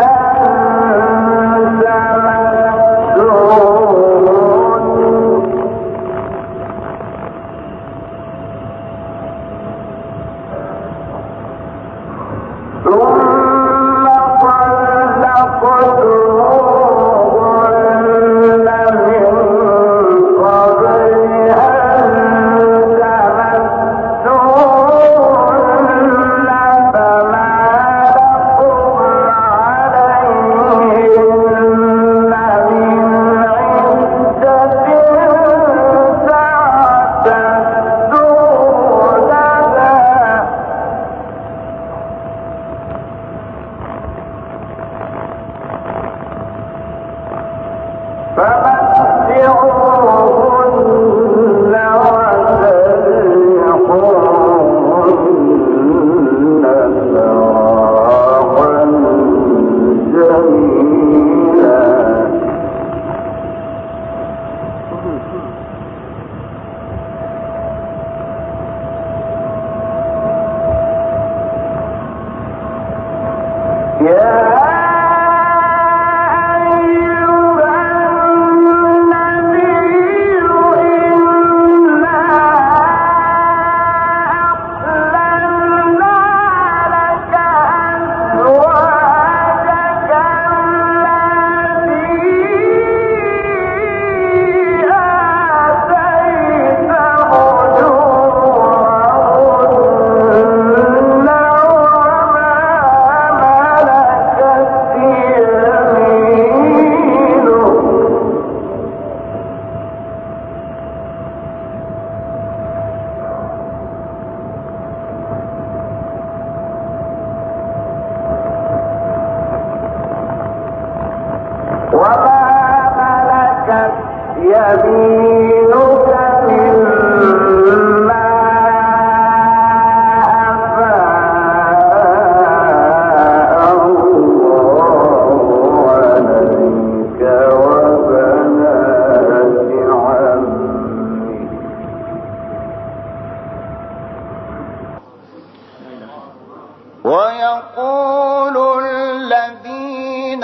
ويقول الذين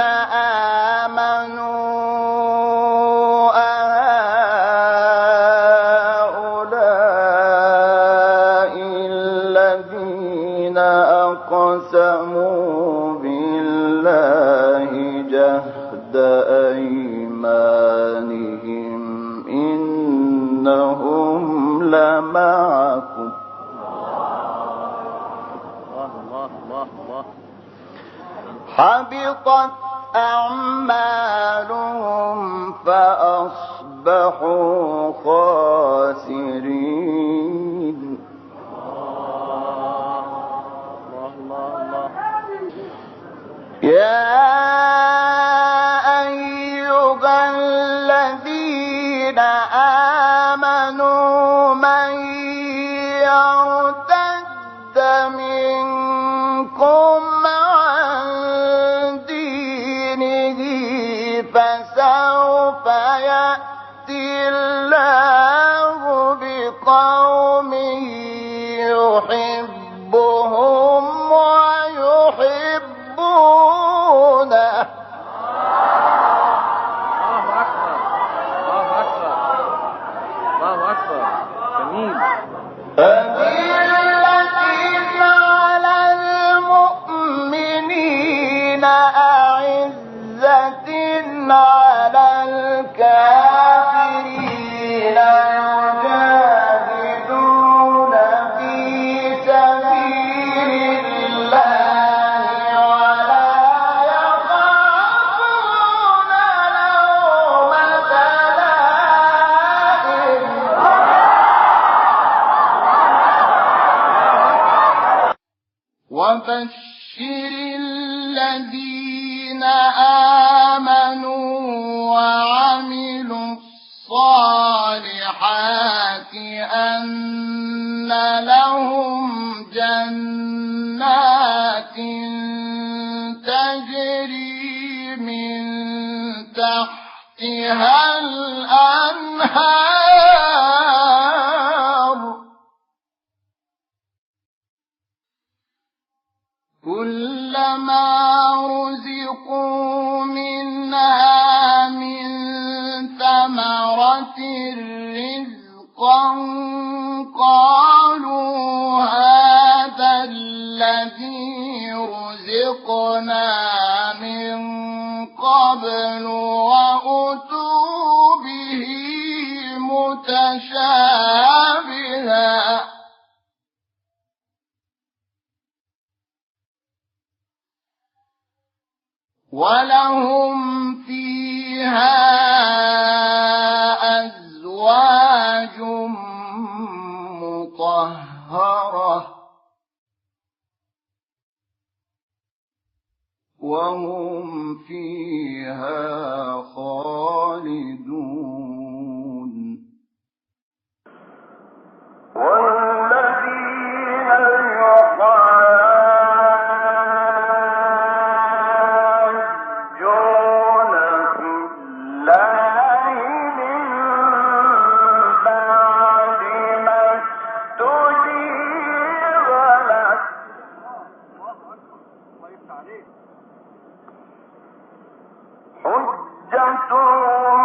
آمنوا أهؤلاء الذين أقسموا بالله جهد أيمانهم إن إنهم لمعكم حبطت أعمالهم فأصبحوا خاسرين يا أيها الذين آمنوا من يرتد منكم عن دينه فسوف يأتي الله بقوم يحبهم ويحبونه أذلة على المؤمنين أعزة على الكافرين يجاهدون في سبيل الله ولا يخافون لومة لائم وبشر الذين آمنوا وعملوا الصالحات أن لهم جنات تجري من تحتها الأنهار كلما رزقوا منها من ثمرة رزقا قالوا هذا الذي رزقنا من قبل وأتوا به متشابها ولهم فيها أزواج مطهرة وهم فيها خالدون والذين يحاجون في الله من بعد ما استجيب له حجتهم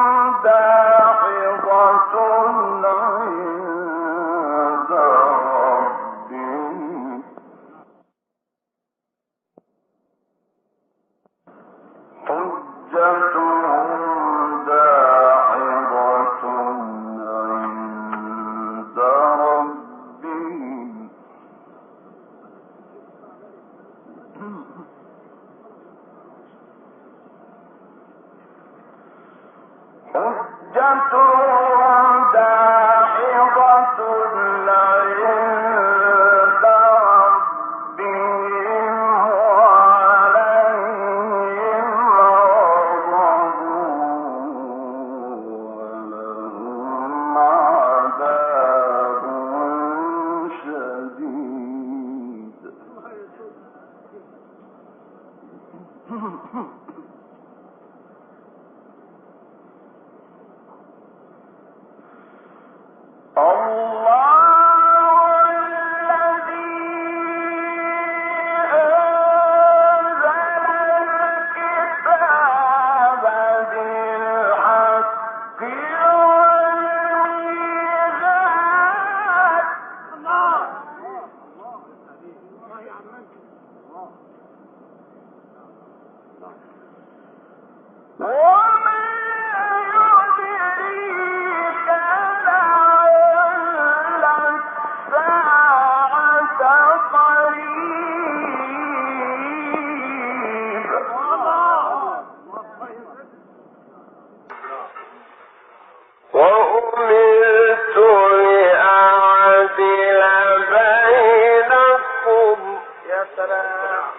سلام.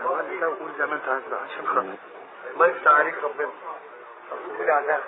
قول زي ما انت عايز بقى عشان خاطر الله يفتح عليك ربنا. قول على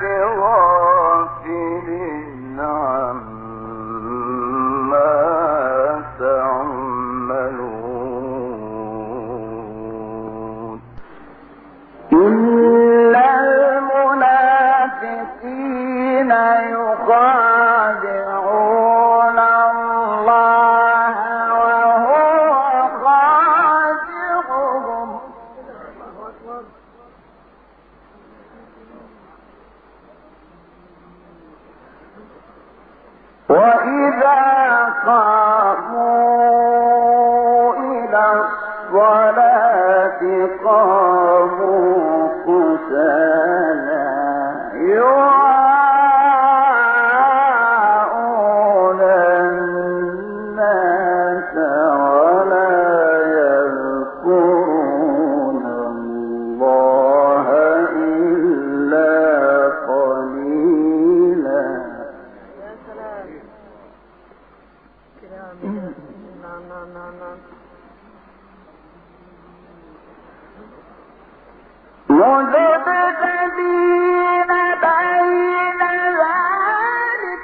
بغافل عما تعملون يخادعون الله وهو خادعهم وإذا قاموا إلى الصلاة قاموا كسالى يراءون الناس ولا يذكرون الله إلا قليلا. مذبذبين بين ذلك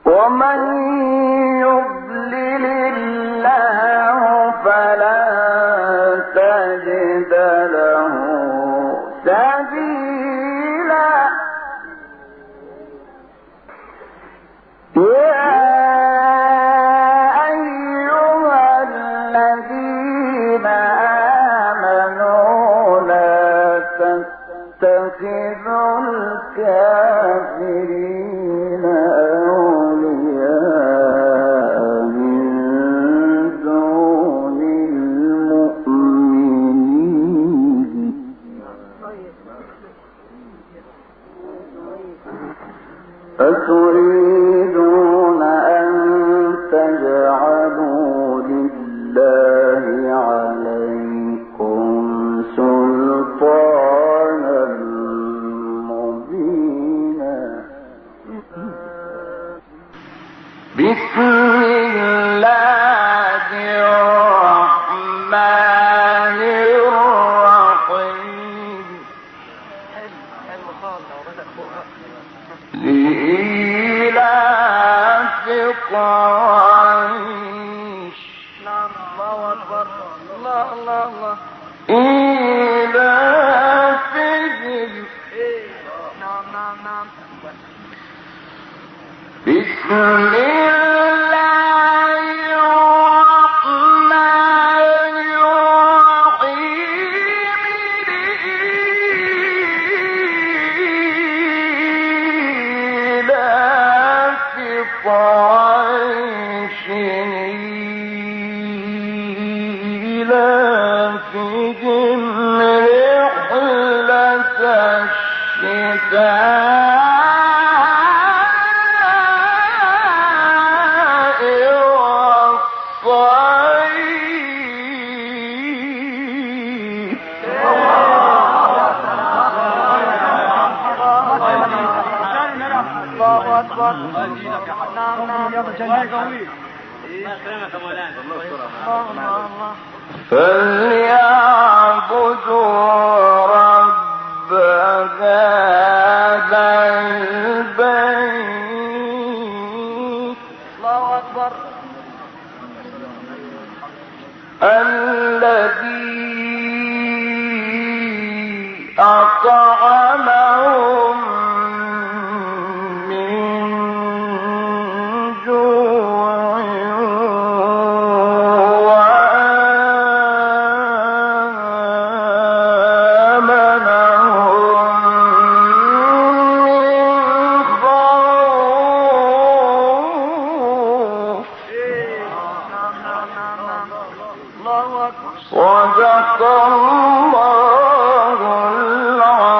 ومن يضلل الله فلن تجد له سبيلا. يا أيها الذين آمنوا لا تتخذوا الكافرين أولياء من دون المؤمنين أتريدون أن تجعلوا لله عليكم سلطانا مبينا. بسم الله الرحمن الرحيم. لإيلاف قريش إيلافهم بسم الله الرحمن الرحيم. لإيلاف قريش إيلافهم رحلة الشتاء فليعبدوا رب هذا البيت. الله أكبر. الذي أطعمهم